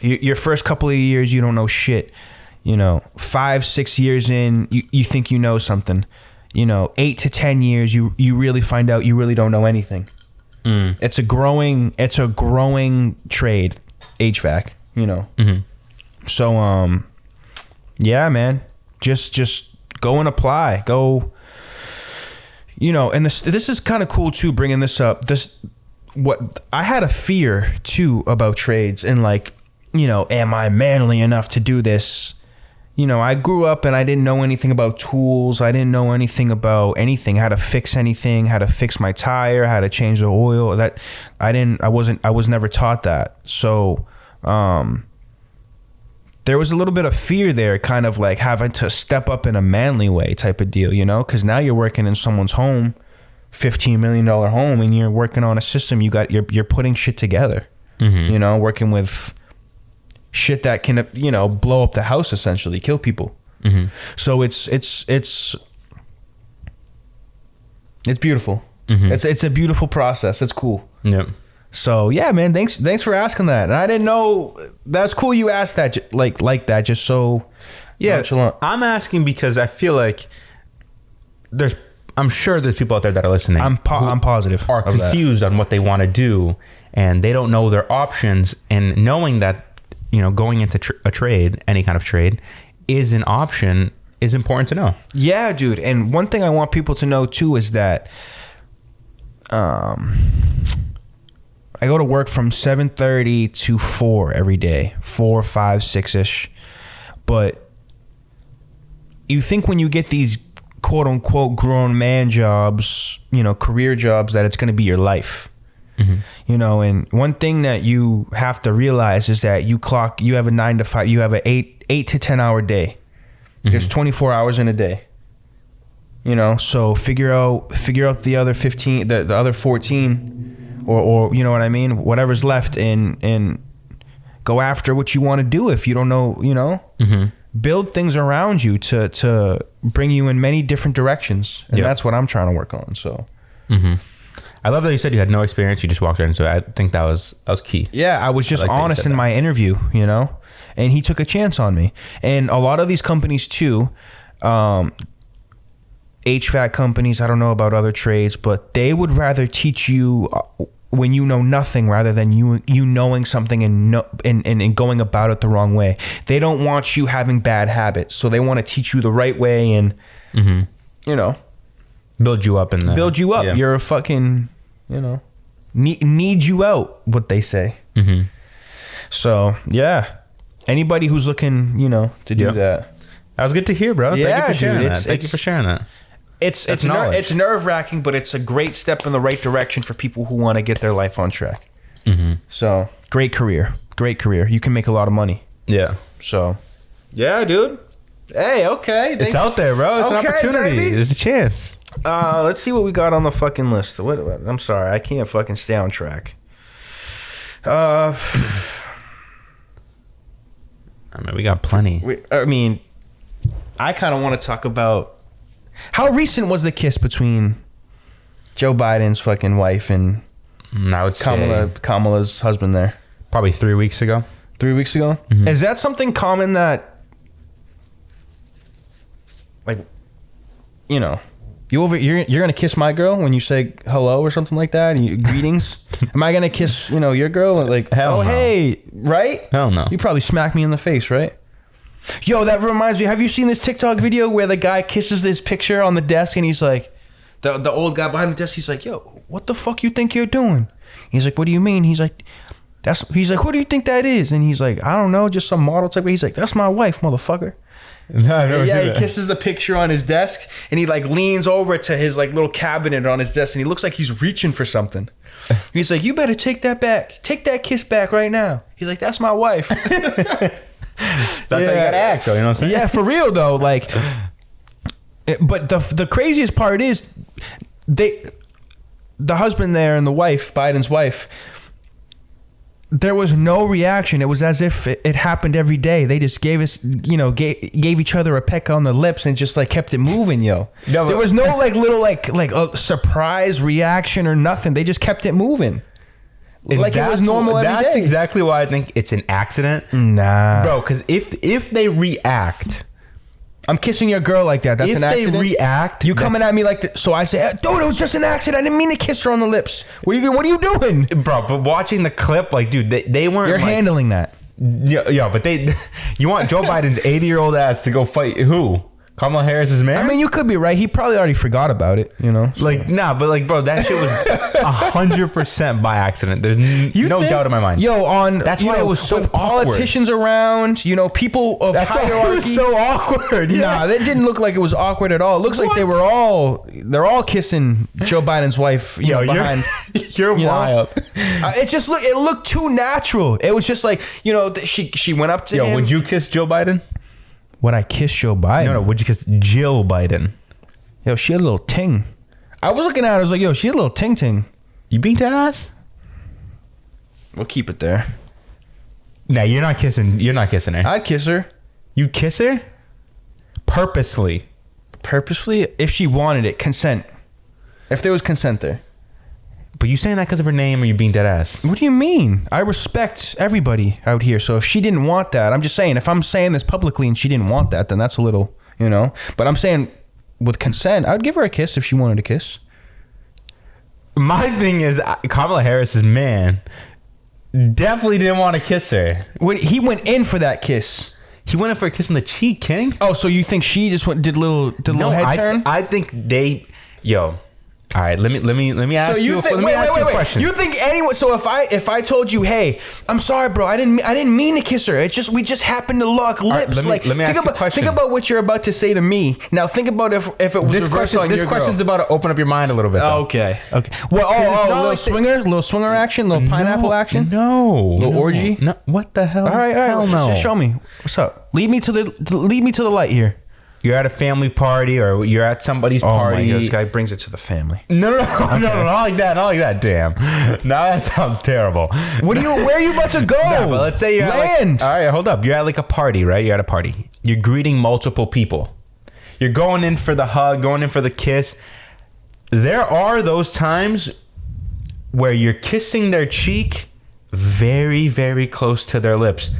Your first couple of years, you don't know shit. 5-6 years in, you think you know something. 8 to 10 years, you really find out you really don't know anything. It's a growing trade, HVAC. So yeah, man, just go and apply. Go. And this is kind of cool too. Bringing this up, what I had a fear too about trades and am I manly enough to do this? I grew up and I didn't know anything about tools. I didn't know anything about anything, how to fix anything, how to fix my tire, how to change the oil. I was never taught that. So, there was a little bit of fear there, kind of like having to step up in a manly way type of deal, because now you're working in someone's home, $15 million home, and you're working on a system. You're putting shit together, working with shit that can, blow up the house, essentially kill people. So it's beautiful. It's a beautiful process. It's cool. Yep. So yeah, man, thanks for asking that. And I didn't know. That's cool you asked that like that, just so nonchalant. I'm asking because I feel like I'm sure there's people out there that are listening. I'm positive are confused on what they want to do, and they don't know their options. And knowing that, going into a trade, any kind of trade, is an option, is important to know. Yeah, dude. And one thing I want people to know too is that, I go to work from 7:30 to 4 every day, 4, 5, 6-ish. But you think when you get these quote unquote grown man jobs, career jobs, that it's going to be your life. And one thing that you have to realize is that you have a 9 to 5, you have an 8 to 10 hour day. There's 24 hours in a day. So figure out the other 15, the other 14, or you know what I mean, whatever's left, and go after what you want to do. If you don't know, build things around you to bring you in many different directions, and that's what I'm trying to work on. So I love that you said you had no experience, you just walked right into it. I think that was key. Yeah, I was just honest in my interview, and he took a chance on me. And a lot of these companies too, HVAC companies, I don't know about other trades, but they would rather teach you when you know nothing rather than you knowing something and going about it the wrong way. They don't want you having bad habits, so they want to teach you the right way and build you up Yeah. You're a fucking need you out, what they say. So yeah, anybody who's looking to do that. That was good to hear, bro. Yeah, thank you for sharing dude, that. Thank you for sharing that. It's nerve-wracking, but it's a great step in the right direction for people who want to get their life on track. So great career. You can make a lot of money. Yeah. So yeah, dude. Hey, okay. It's out there, bro. It's an opportunity. Baby. There's a chance. Let's see what we got on the fucking list. What? I'm sorry, I can't fucking stay on track. I mean, we got plenty. I kind of want to talk about how recent was the kiss between Joe Biden's fucking wife and I would say Kamala's husband there. Probably 3 weeks ago. 3 weeks ago? Is that something common that, you're gonna kiss my girl when you say hello or something like that? And greetings. Am I gonna kiss your girl? Hell no. Hey, right? Hell no. You probably smack me in the face, right? Yo, that reminds me. Have you seen this TikTok video where the guy kisses his picture on the desk and he's like, the old guy behind the desk, he's like, yo, what the fuck you think you're doing? He's like, what do you mean? He's like, who do you think that is? And he's like, I don't know, just some model type. He's like, that's my wife, motherfucker. No, I've never seen that. He kisses the picture on his desk and he leans over to his little cabinet on his desk and he looks like he's reaching for something. He's like, you better take that back. Take that kiss back right now. He's like, that's my wife. That's how you gotta act, though. You know what I'm saying? Yeah, for real though. But the craziest part is the husband there and the wife, Biden's wife, there was no reaction. It was as if it happened every day. They just gave each other a peck on the lips and just kept it moving, yo. No, there was no little a surprise reaction or nothing. They just kept it moving. Like it was normal every day. That's exactly why I think it's an accident. Nah. Bro, because if they react... I'm kissing your girl like that. That's an accident. If they react... You coming at me like that. So I say, dude, it was just an accident. I didn't mean to kiss her on the lips. What are you doing? Bro, but watching the clip, like, dude, they weren't... You're handling that. Yeah, but you want Joe Biden's 80-year-old ass to go fight who? Kamala Harris's man? I mean, you could be right. He probably already forgot about it, you know? Like, nah, but like, bro, that shit was 100% by accident. There's no doubt in my mind. Yo, that's why it was so with awkward. Politicians around, you know, people of hierarchy. It was so awkward. Yeah. Nah, that didn't look like it was awkward at all. It looks like they're all kissing Joe Biden's wife, behind. You're wild. It looked too natural. It was just like, you know, she went up to him. Would you kiss Joe Biden? Would I kiss Joe Biden? No, would you kiss Jill Biden? Yo, she had a little ting. I was looking at her, I was like, yo, she had a little ting. You beat that ass? We'll keep it there. Nah, you're not kissing her. I'd kiss her. You kiss her? Purposely? If she wanted it. Consent. If there was consent there. But you saying that because of her name, or you being dead ass? What do you mean? I respect everybody out here. So if she didn't want that, I'm just saying, if I'm saying this publicly and she didn't want that, then that's a little, you know. But I'm saying with consent, I'd give her a kiss if she wanted a kiss. My thing is, Kamala Harris's man definitely didn't want to kiss her. He went in for that kiss. He went in for a kiss on the cheek, King. Oh, so you think she just did a little head turn? I think all right, let me ask you a question. You think anyone? So if I told you, hey, I'm sorry, bro, I didn't mean to kiss her. We just happened to lock lips. Right, let me ask you a question. Think about what you're about to say to me. Now think about if it was reversed on your girl. This question's about to open up your mind a little bit. Though. Okay. Well, little swinger action, little pineapple action. No, little orgy. No, what the hell? All right. Hell no. Just show me. What's up? Lead me to the light here. You're at a family party, or you're at somebody's party. My God, this guy brings it to the family. No, not like that. Damn. Now that sounds terrible. Where are you about to go? No, but let's say you're land. All right, hold up. You're at like a party, right? You're at a party. You're greeting multiple people. You're going in for the hug, going in for the kiss. There are those times where you're kissing their cheek very, very close to their lips,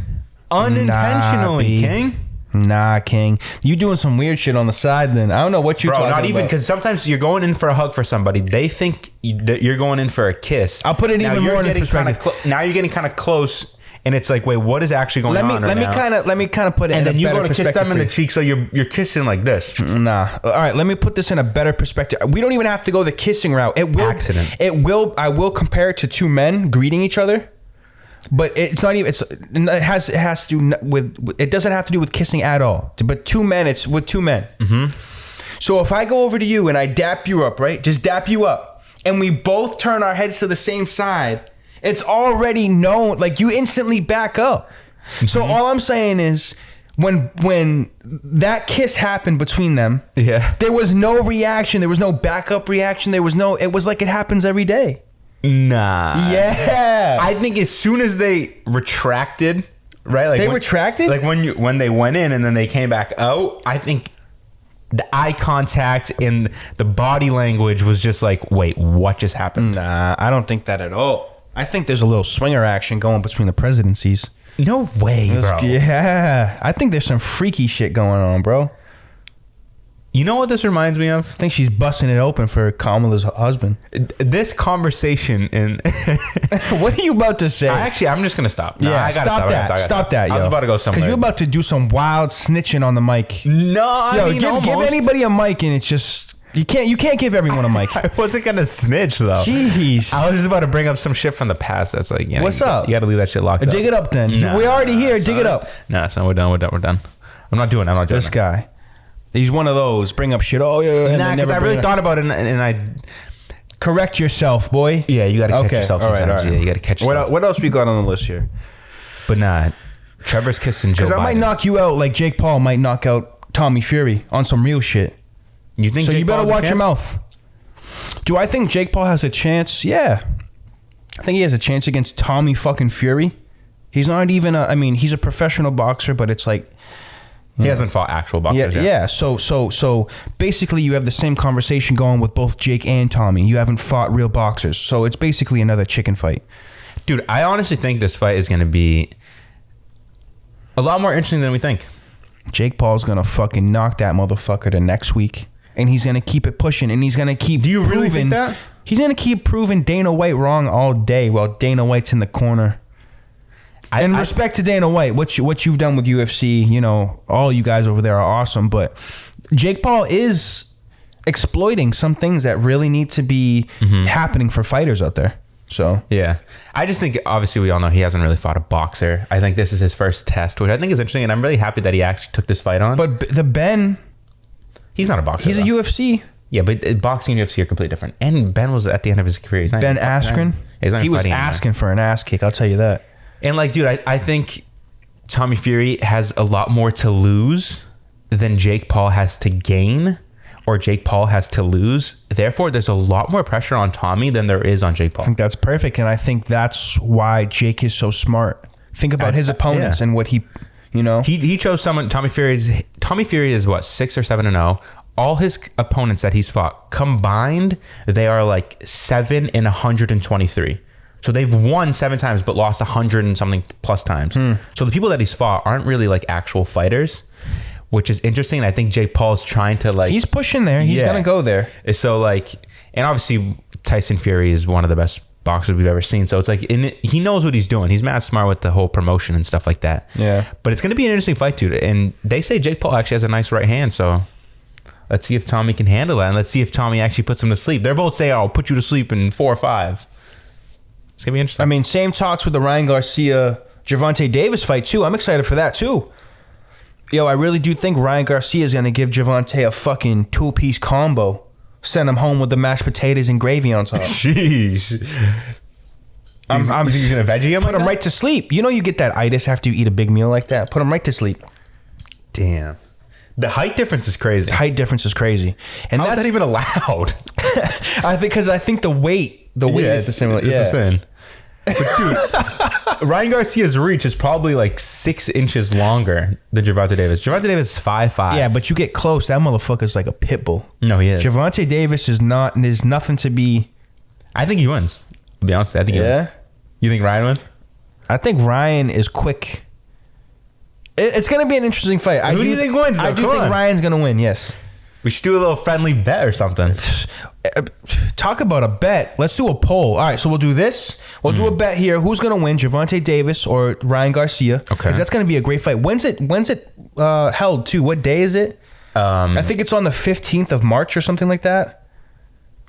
unintentionally, King. Nah, King. You doing some weird shit on the side then. I don't know what you're talking about. Not even, because sometimes you're going in for a hug for somebody. They think that you're going in for a kiss. I'll put it even more in perspective. Now you're getting kind of close, and it's like, wait, what is actually going on right now? Let me kind of put it in a better perspective. And then you go to kiss them in the cheek, so you're kissing like this. Nah. All right, let me put this in a better perspective. We don't even have to go the kissing route. Accident. I will compare it to two men greeting each other. But it's not even. It has to do with. It doesn't have to do with kissing at all. But two men. It's with two men. Mm-hmm. So if I go over to you and I dap you up, right? Just dap you up, and we both turn our heads to the same side, it's already known. Like, you instantly back up. Mm-hmm. So all I'm saying is, when that kiss happened between them, there was no reaction. There was no backup reaction. It was like it happens every day. Nah. Yeah. I think as soon as they retracted, right? Like they retracted? Like when they went in and then they came back out, I think the eye contact and the body language was just like, wait, what just happened? Nah, I don't think that at all. I think there's a little swinger action going between the presidencies. No way, bro. Yeah. I think there's some freaky shit going on, bro. You know what this reminds me of? I think she's busting it open for Kamala's husband. This conversation and what are you about to say? I'm just gonna stop. No, yeah, I gotta stop that. Yo. I was about to go somewhere because you're about to do some wild snitching on the mic. No, give anybody a mic, and it's just you can't give everyone a mic. I wasn't gonna snitch though. Jeez, I was just about to bring up some shit from the past. That's like, what's up? You got to leave that shit locked up. Dig it up then. We're already here. Dig it up. No, son, we're done. I'm not doing it. This guy. He's one of those bring up shit. Oh yeah, nah, because I really thought about it, and I correct yourself, boy. Yeah, you got to catch yourself sometimes. All right. Yeah, you got to catch yourself. What else we got on the list here? But nah, Trevor's kissing Joe Biden. Because I might knock you out like Jake Paul might knock out Tommy Fury on some real shit. You think? So Jake you better Paul watch your mouth. Do I think Jake Paul has a chance? Yeah, I think he has a chance against Tommy fucking Fury. He's not even he's a professional boxer, but it's like. He hasn't fought actual boxers yet. Yeah. So basically you have the same conversation going with both Jake and Tommy. You haven't fought real boxers. So it's basically another chicken fight. Dude, I honestly think this fight is going to be a lot more interesting than we think. Jake Paul's going to fucking knock that motherfucker the next week. And he's going to keep it pushing. And he's going to keep Do you proving, really think that? He's going to keep proving Dana White wrong all day while Dana White's in the corner. And respect to Dana White, what you've done with UFC, you know, all you guys over there are awesome. But Jake Paul is exploiting some things that really need to be happening for fighters out there. So yeah, I just think obviously we all know he hasn't really fought a boxer. I think this is his first test, which I think is interesting, and I'm really happy that he actually took this fight on. But the Ben, he's not a boxer. He's a UFC. Yeah, but boxing and UFC are completely different. And Ben was at the end of his career. He's not Ben Askren. He was asking for an ass kick. I'll tell you that. And like, dude, I think Tommy Fury has a lot more to lose than Jake Paul has to gain, or Jake Paul has to lose. Therefore, there's a lot more pressure on Tommy than there is on Jake Paul. I think that's perfect, and I think that's why Jake is so smart. Think about his opponents and what he, you know. He chose someone. Tommy Fury is what, 6 or 7-0. All his opponents that he's fought combined, they are like 7 and 123. So they've won 7 times, but lost 100 and something plus times. So the people that he's fought aren't really like actual fighters, which is interesting. I think Jake Paul's trying to like... He's pushing there. He's going to go there. So like... And obviously Tyson Fury is one of the best boxers we've ever seen. So it's like... he knows what he's doing. He's mad smart with the whole promotion and stuff like that. Yeah. But it's going to be an interesting fight, dude. And they say Jake Paul actually has a nice right hand. So let's see if Tommy can handle that. And let's see if Tommy actually puts him to sleep. They're both saying, I'll put you to sleep in 4 or 5. It's going to be interesting. I mean, same talks with the Ryan Garcia, Gervonta Davis fight too. I'm excited for that too. Yo, I really do think Ryan Garcia is going to give Gervonta a fucking 2-piece combo. Send him home with the mashed potatoes and gravy on top. Sheesh. I'm going to veggie him? Put him right to sleep. You know you get that itis after you eat a big meal like that. Put him right to sleep. Damn. The height difference is crazy. The height difference is crazy. And how is that even allowed? I think the weight is the same. It's the same. But dude, Ryan Garcia's reach is probably like 6 inches longer than Gervonta Davis. Gervonta Davis is 5'5". Yeah, but you get close, that motherfucker's like a pit bull. No, he is. Gervonta Davis is nothing to be. I think he wins. I'll be honest, I think he wins. You think Ryan wins? I think Ryan is quick. It's going to be an interesting fight. Who do you think wins, though? I do think Ryan's going to win, yes. We should do a little friendly bet or something. Talk about a bet. Let's do a poll. All right, so we'll do this. We'll do a bet here. Who's going to win, Gervonta Davis or Ryan Garcia? Okay. Because that's going to be a great fight. When's it held, too? What day is it? I think it's on the 15th of March or something like that.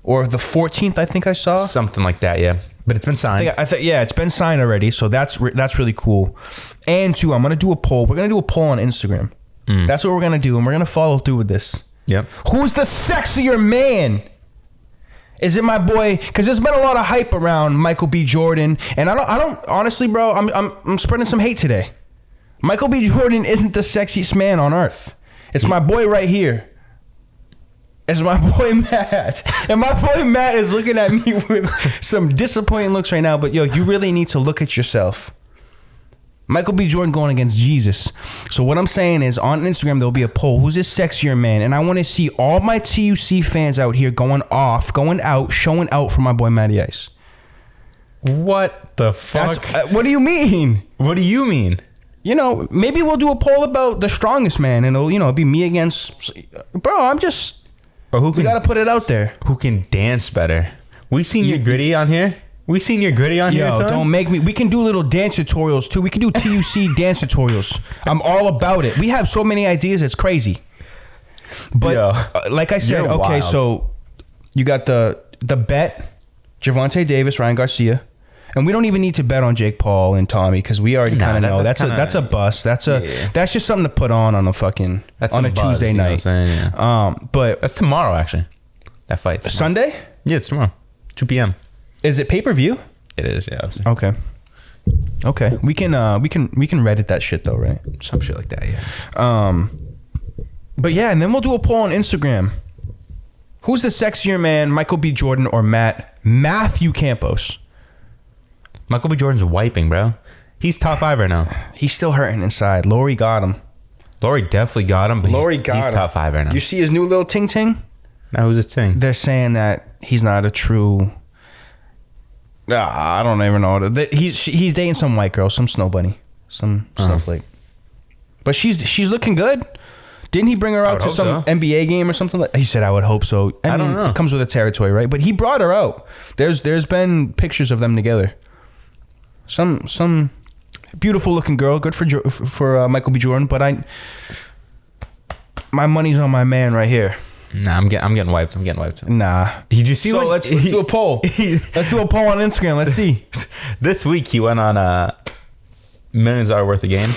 Or the 14th, I think I saw. Something like that, yeah. But it's been signed. I think it's been signed already, so that's really cool. And, too, I'm going to do a poll. We're going to do a poll on Instagram. That's what we're going to do, and we're going to follow through with this. Yep. Who's the sexier man? Is it my boy? Because there's been a lot of hype around Michael B. Jordan, and I don't honestly, bro. I'm spreading some hate today. Michael B. Jordan isn't the sexiest man on earth. It's my boy right here. It's my boy Matt, and my boy Matt is looking at me with some disappointing looks right now. But yo, you really need to look at yourself. Michael B. Jordan going against Jesus. So what I'm saying is on Instagram, there'll be a poll. Who's this sexier man? And I want to see all my TUC fans out here going out, showing out for my boy Matty Ice. What the fuck? What do you mean? What do you mean? You know, maybe we'll do a poll about the strongest man, and it'll be me against... Bro, I'm just... Or we got to put it out there. Who can dance better? We seen your gritty on here. We seen your gritty on here, son. Don't make me. We can do little dance tutorials too. We can do TUC dance tutorials. I'm all about it. We have so many ideas. It's crazy. But like I said, okay, so you got the bet, Gervonta Davis, Ryan Garcia, and we don't even need to bet on Jake Paul and Tommy because we already kind of know that's a bust. That's just something to put on a fucking on a Tuesday night. But that's tomorrow actually. That fight's Sunday. Yeah, it's tomorrow, 2 p.m. Is it pay-per-view? It is, yeah. Obviously. Okay. We can Reddit that shit though, right? Some shit like that, yeah. But yeah, and then we'll do a poll on Instagram. Who's the sexier man, Michael B. Jordan or Matthew Campos? Michael B. Jordan's wiping, bro. He's top 5 right now. He's still hurting inside. Lori got him. Lori definitely got him, but he's top 5 right now. You see his new little ting? Now who's his ting? They're saying that he's not a true I don't even know. He's dating some white girl, some snow bunny, some snowflake. But she's looking good. Didn't he bring her out to some NBA game or something? He said, I would hope so. I mean, don't know. It comes with the territory, right? But he brought her out. There's been pictures of them together. Some beautiful looking girl, good for Michael B. Jordan. But my money's on my man right here. Nah, I'm getting wiped. Nah. Did you see? So let's do a poll. Let's do a poll on Instagram. Let's see. This week he went on millions worth of game.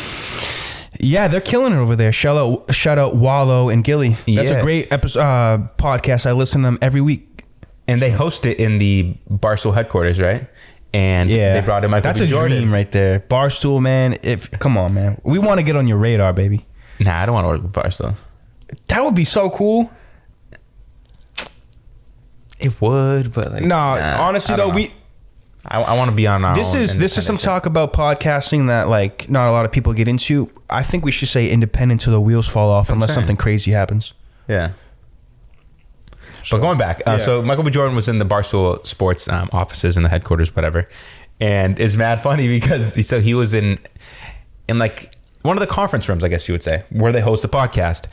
Yeah, they're killing it over there. Shout out Wallow and Gilly. That's a great podcast. I listen to them every week. And they host it in the Barstool headquarters, right? And they brought in Michael B. Jordan. That's a dream right there. Barstool, man. Come on, man. We want to get on your radar, baby. Nah, I don't want to work with Barstool. That would be so cool. It would, but like... honestly, though, I want to be on our This is some talk about podcasting that like not a lot of people get into. I think we should say independent till the wheels fall off unless something crazy happens. Yeah. But going back, so Michael B. Jordan was in the Barstool Sports offices in the headquarters, whatever, and it's mad funny because he was in like one of the conference rooms, I guess you would say, where they host the podcast,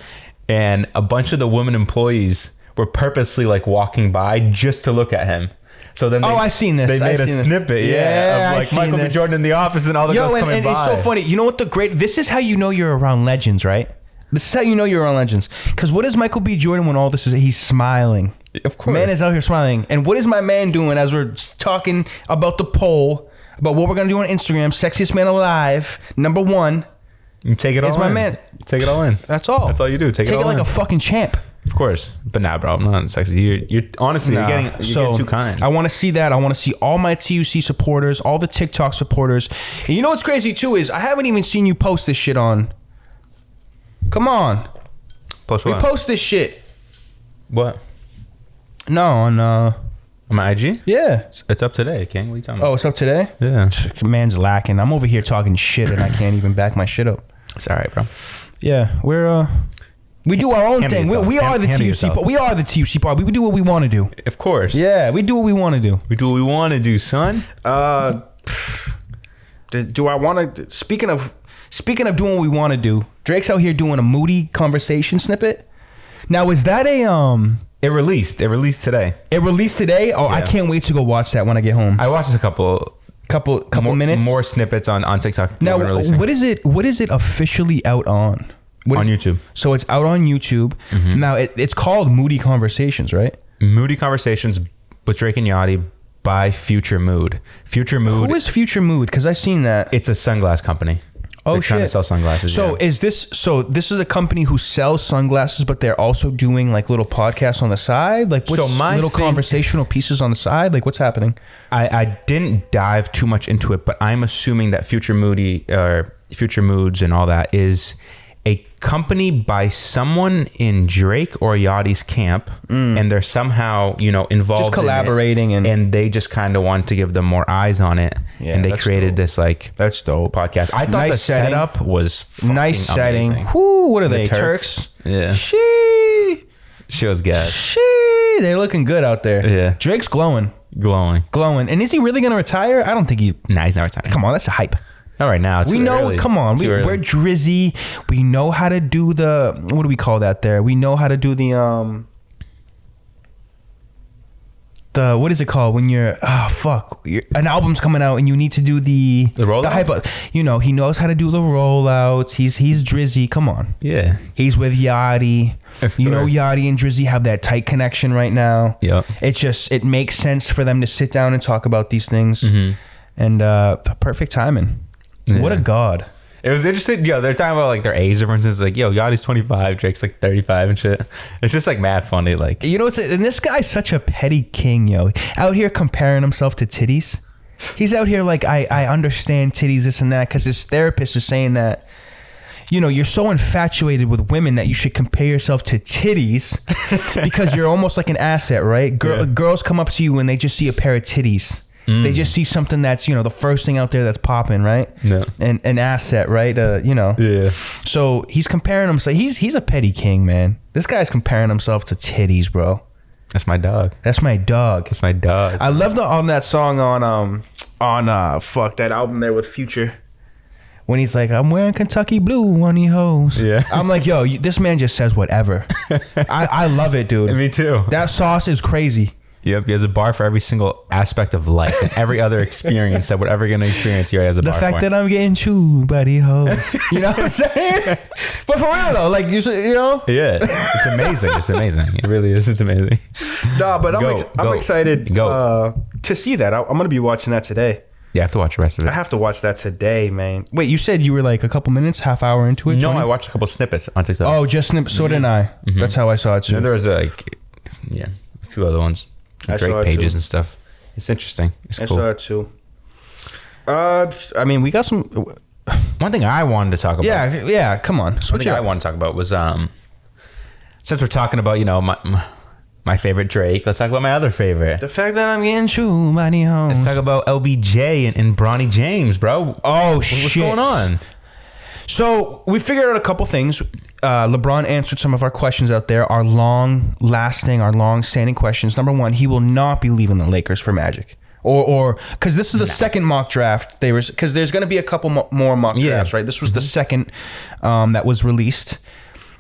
and a bunch of the women employees were purposely like walking by just to look at him. So then I've seen this. They made a snippet, of like Michael B. Jordan in the office and all the girls coming by. And it's so funny. You know what this is how you know you're around legends, right? This is how you know you're around legends. Because what is Michael B. Jordan when all this is? He's smiling. Of course. Man is out here smiling. And what is my man doing as we're talking about the poll, about what we're going to do on Instagram, Sexiest Man Alive, number 1. You take it all in. It's my man. Take it all in. That's all. That's all you do. Take it all in. Take it like a fucking champ. Of course. But nah, bro, I'm not sexy. You're honestly, you're getting too kind. I want to see that. I want to see all my TUC supporters, all the TikTok supporters. And you know what's crazy too is I haven't even seen you post this shit on. Come on. Post what? We post this shit. What? No, on my IG? Yeah. It's up today, King. What are you talking about? Oh, it's up today? Yeah. Man's lacking. I'm over here talking shit and I can't even back my shit up. It's all right, bro. Yeah, we do our own thing. We are the TUC. We are the TUC part. We do what we want to do. Of course. Yeah, we do what we want to do. We do what we want to do, son. Do I want to? Speaking of doing what we want to do, Drake's out here doing a moody conversation snippet. Now, is that a It released today. It released today. Oh, yeah. I can't wait to go watch that when I get home. I watched a couple minutes. More snippets on TikTok. Now, what is it officially out on? On YouTube. So it's out on YouTube. Mm-hmm. Now it's called Moody Conversations, right? Moody Conversations with Drake and Yachty by Future Mood. Future Mood. Who is Future Mood? Because I've seen that. It's a sunglass company. Oh, they're trying to sell sunglasses. So this is a company who sells sunglasses, but they're also doing like little podcasts on the side? Like conversational pieces on the side? Like what's happening? I didn't dive too much into it, but I'm assuming that Future Moody or Future Moods and all that is a company by someone in Drake or Yachty's camp, and they're somehow, involved, just collaborating, and they just kind of want to give them more eyes on it, and they created this that's dope podcast. I thought the setup was nice setting. Amazing. Whoo, what are they? Turks? Yeah. She was good. They're looking good out there. Yeah. Drake's glowing. And is he really gonna retire? I don't think he. Nah, he's not retiring. Come on, that's a hype. Not right now. We know. Early. Come on, we're Drizzy. We know how to do the. What do we call that? There, we know how to do the what is it called when you're an album's coming out and you need to do the rollout? The hype. He knows how to do the rollouts. He's Drizzy. Come on. Yeah. He's with Yachty. Yachty and Drizzy have that tight connection right now. Yep. It makes sense for them to sit down and talk about these things. Mm-hmm. And perfect timing. Yeah. What a god. It was interesting. They're talking about like their age differences. Like, Yachty's 25, Drake's like 35 and shit. It's just like mad funny. Like, and this guy's such a petty king, out here comparing himself to titties. He's out here like, I understand titties, this and that, because his therapist is saying that, you're so infatuated with women that you should compare yourself to titties because you're almost like an asset, right? Girls come up to you and they just see a pair of titties. They just see something that's, the first thing out there that's popping, right? Yeah. And an asset, right? Yeah. So he's comparing himself. He's a petty king, man. This guy's comparing himself to titties, bro. That's my dog. That's my dog. That's my dog. I love on that song on that album there with Future. When he's like, I'm wearing Kentucky blue on these hoes. Yeah. I'm like, yo, this man just says whatever. I love it, dude. Me too. That sauce is crazy. Yep, he has a bar for every single aspect of life and every other experience that we're ever going to experience. He has a bar for. The fact that I'm getting chewed by these hoes. You know what I'm saying? But for real though, like you know? Yeah, it's amazing. It's amazing. It really is. It's amazing. No, but I'm excited to see that. I'm going to be watching that today. Yeah, I have to watch the rest of it. I have to watch that today, man. Wait, you said you were like a couple minutes, half hour into it? No, 20? I watched a couple snippets on TikTok. Oh, just snippets. So did I. Mm-hmm. That's how I saw it too. And there was a few other ones. Drake pages and stuff. It's interesting. It's cool. I saw it too. I mean, we got some. One thing I wanted to talk about. Yeah. Come on. One thing I wanted to talk about was since we're talking about my favorite Drake, let's talk about my other favorite. The fact that I'm getting chewed by the hoes. Let's talk about LBJ and Bronny James, bro. Oh shit! What's going on? So we figured out a couple things. LeBron answered some of our questions out there, our long-standing questions. Number one, he will not be leaving the Lakers for Magic, or because this is the second mock draft. Because there's going to be a couple more mock drafts, right? This was the second that was released.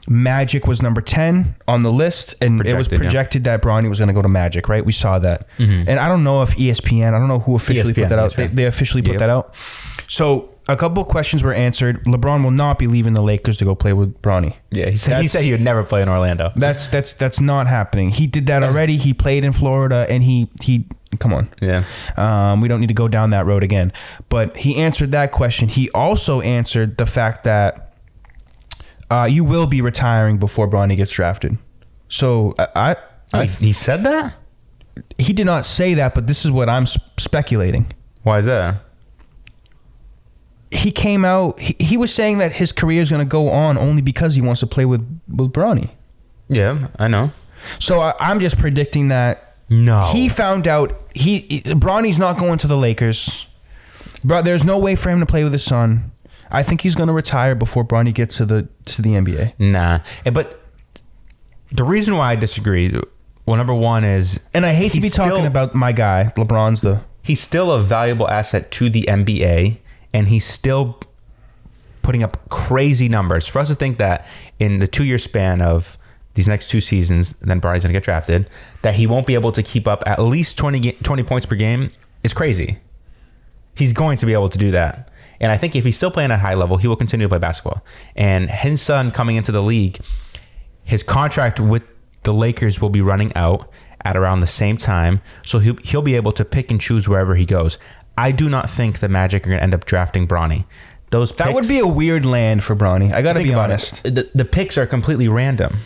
Magic was number 10 on the list, and it was projected that Bronny was going to go to Magic, right? We saw that, and I don't know if ESPN, I don't know who officially put that out. They officially put that out. So a couple of questions were answered. LeBron will not be leaving the Lakers to go play with Bronny. Yeah, he said he would never play in Orlando. That's not happening. He did that already. He played in Florida, and he come on. Yeah. We don't need to go down that road again. But he answered that question. He also answered the fact that you will be retiring before Bronny gets drafted. So he said that? He did not say that, but this is what I'm speculating. Why is that? He came out, he was saying that his career is going to go on only because he wants to play with Bronny. Yeah, I know. So I'm just predicting that he found out Bronny's not going to the Lakers. Bro, there's no way for him to play with his son. I think he's going to retire before Bronny gets to the NBA. Nah, but the reason why I disagree, well, number one is, and I hate to be talking about my guy, he's still a valuable asset to the NBA. And he's still putting up crazy numbers. For us to think that in the 2-year span of these next 2 seasons, then Bronny's going to get drafted, that he won't be able to keep up at least 20 points per game is crazy. He's going to be able to do that. And I think if he's still playing at a high level, he will continue to play basketball. And his son coming into the league, his contract with the Lakers will be running out at around the same time. So he'll be able to pick and choose wherever he goes. I do not think the Magic are going to end up drafting Bronny. That would be a weird land for Bronny. I got to be honest. The picks are completely random.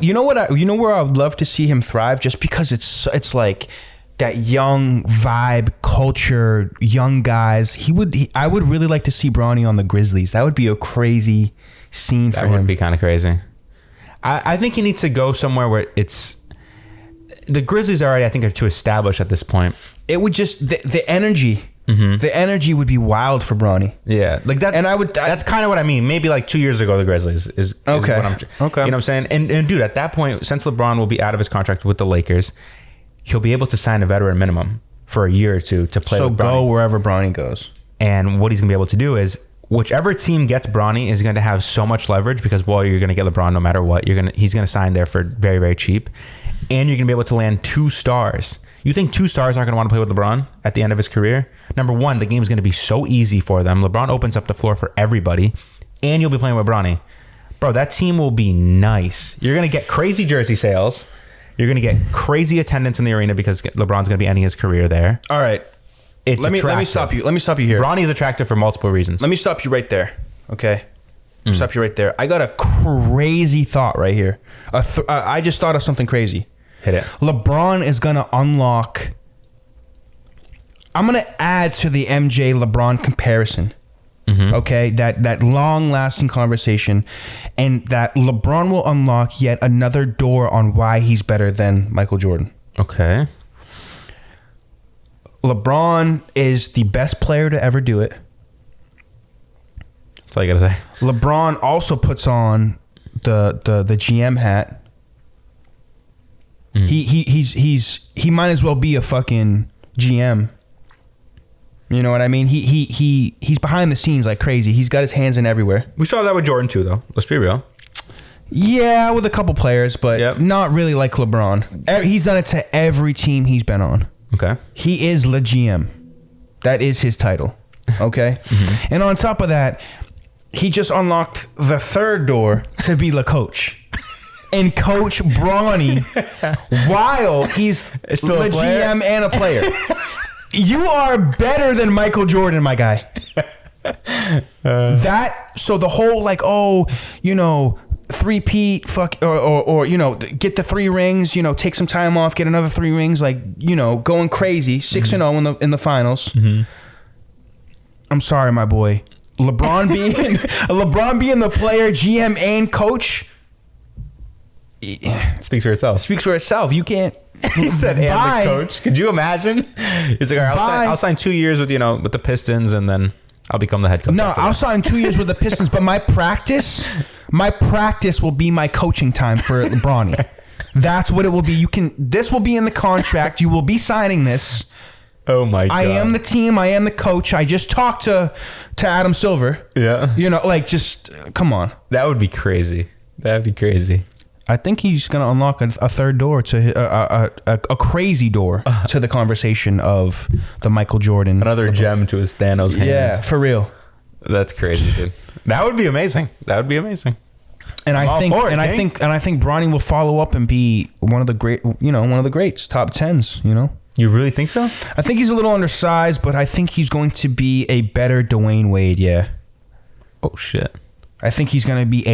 You know where I would love to see him thrive, just because it's like that young vibe culture, young guys. I would really like to see Bronny on the Grizzlies. That would be a crazy scene for him. That would be kind of crazy. I think he needs to go somewhere where it's the Grizzlies already, I think, are too established at this point. It would just the energy. Mm-hmm. The energy would be wild for Bronny. Yeah, like that. And that's kind of what I mean. Maybe like 2 years ago, the Grizzlies is okay. What you know what I'm saying? And dude, at that point, since LeBron will be out of his contract with the Lakers, he'll be able to sign a veteran minimum for a year or two to play with Bronny. So go wherever Bronny goes. And what he's gonna be able to do is, whichever team gets Bronny is going to have so much leverage, because you're going to get LeBron no matter what. He's going to sign there for very, very cheap, and you're going to be able to land 2 stars. You think 2 stars aren't going to want to play with LeBron at the end of his career? Number one, the game's going to be so easy for them. LeBron opens up the floor for everybody, and you'll be playing with Bronny. Bro, that team will be nice. You're going to get crazy jersey sales. You're going to get crazy attendance in the arena because LeBron's going to be ending his career there. All right. Let me stop you. Let me stop you here. Bronny is attractive for multiple reasons. Let me stop you right there. Okay. Stop you right there. I got a crazy thought right here. I just thought of something crazy. Hit it. LeBron is going to unlock. I'm going to add to the MJ LeBron comparison. Mm-hmm. Okay. That long lasting conversation, and that LeBron will unlock yet another door on why he's better than Michael Jordan. Okay. LeBron is the best player to ever do it. That's all you gotta say. LeBron also puts on the GM hat. He might as well be a fucking GM. You know what I mean? He's behind the scenes like crazy. He's got his hands in everywhere. We saw that with Jordan too, though. Let's be real. Yeah, with a couple players, but not really like LeBron. He's done it to every team he's been on. Okay. He is the GM. That is his title. Okay? And on top of that, he just unlocked the third door to be the coach. And coach Bronny while he's still the GM and a player. You are better than Michael Jordan, my guy. So the whole like, oh, you know, three-peat, or you know, get the 3 rings, you know, take some time off, get another 3 rings, like, you know, going crazy, 6-0 in the finals. I'm sorry, my boy. LeBron being the player, GM, and coach speaks for itself. Speaks for itself. You can't. He said, "And the coach." Could you imagine? He's like, I'll sign 2 years with the Pistons, and then I'll become the head coach. No, I'll sign 2 years with the Pistons, but my practice will be my coaching time for Bronny. That's what it will be. This will be in the contract. You will be signing this. Oh my God. I am the team. I am the coach. I just talked to Adam Silver. Yeah. You know, like, just come on. That would be crazy. That'd be crazy. I think he's going to unlock a third door to a crazy door to the conversation of the Michael Jordan. Another gem to his Thanos hand. Yeah, for real. That's crazy, dude. That would be amazing. And I think Bronny will follow up and be one of the greats, top 10s, you know? You really think so? I think he's a little undersized, but I think he's going to be a better Dwayne Wade, yeah. Oh, shit. I think he's going to be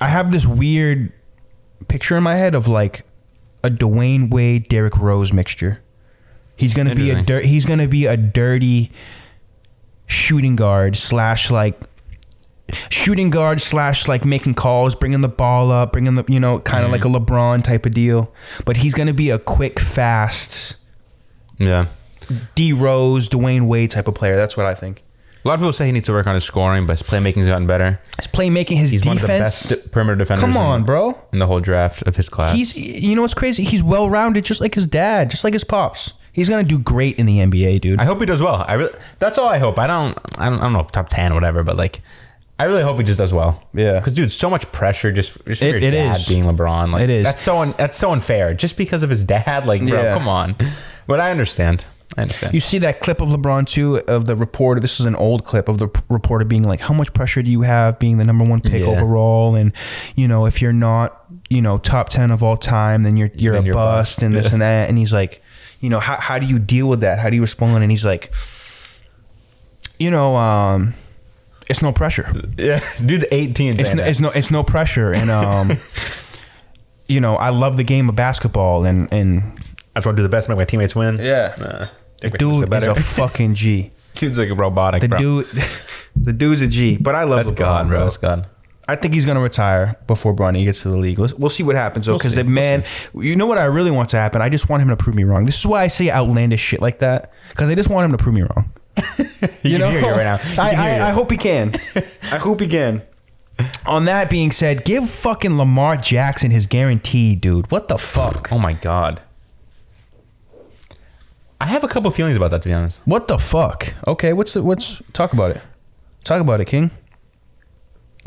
I have this weird picture in my head of like a Dwayne Wade, Derrick Rose mixture. He's going to be a dirty shooting guard slash making calls, bringing the ball up, bringing the, you know, kind of like a LeBron type of deal. But he's going to be a quick, fast, D Rose, Dwayne Wade type of player. That's what I think. A lot of people say he needs to work on his scoring, but his playmaking's gotten better. His playmaking, he's defense. One of the best perimeter defenders. Come on, bro. In the whole draft of his class. You know what's crazy? He's well-rounded, just like his dad, just like his pops. He's gonna do great in the NBA, dude. I hope he does well. That's all I hope. I don't know if top 10 or whatever, but like, I really hope he just does well. Yeah. Because, dude, so much pressure just for your dad being LeBron. Like, it is. That's so unfair. Just because of his dad, like, bro, come on. But I understand. You see that clip of LeBron too, of the reporter. This is an old clip of the reporter being like, "How much pressure do you have being the number 1 pick overall? And you know, if you're not, you know, top 10 of all time, then you're a bust and this and that." And he's like, "You know, how do you deal with that? How do you respond?" And he's like, "You know, it's no pressure." Yeah, dude's 18. It's no pressure, and you know, I love the game of basketball, and I try to do the best to make my teammates win. Yeah. The dude is a fucking G. Dude's like a robotic, The dude's a G. But I love LeBron, God, bro. That's God. I think he's going to retire before Bronny gets to the league. We'll see what happens, though. Because you know what I really want to happen? I just want him to prove me wrong. This is why I say outlandish shit like that. Because I just want him to prove me wrong. you can hear you right now. I hope he can. I hope he can. On that being said, give fucking Lamar Jackson his guarantee, dude. What the fuck? Oh, my God. I have a couple feelings about that, to be honest. What the fuck? Okay, talk about it. Talk about it, King.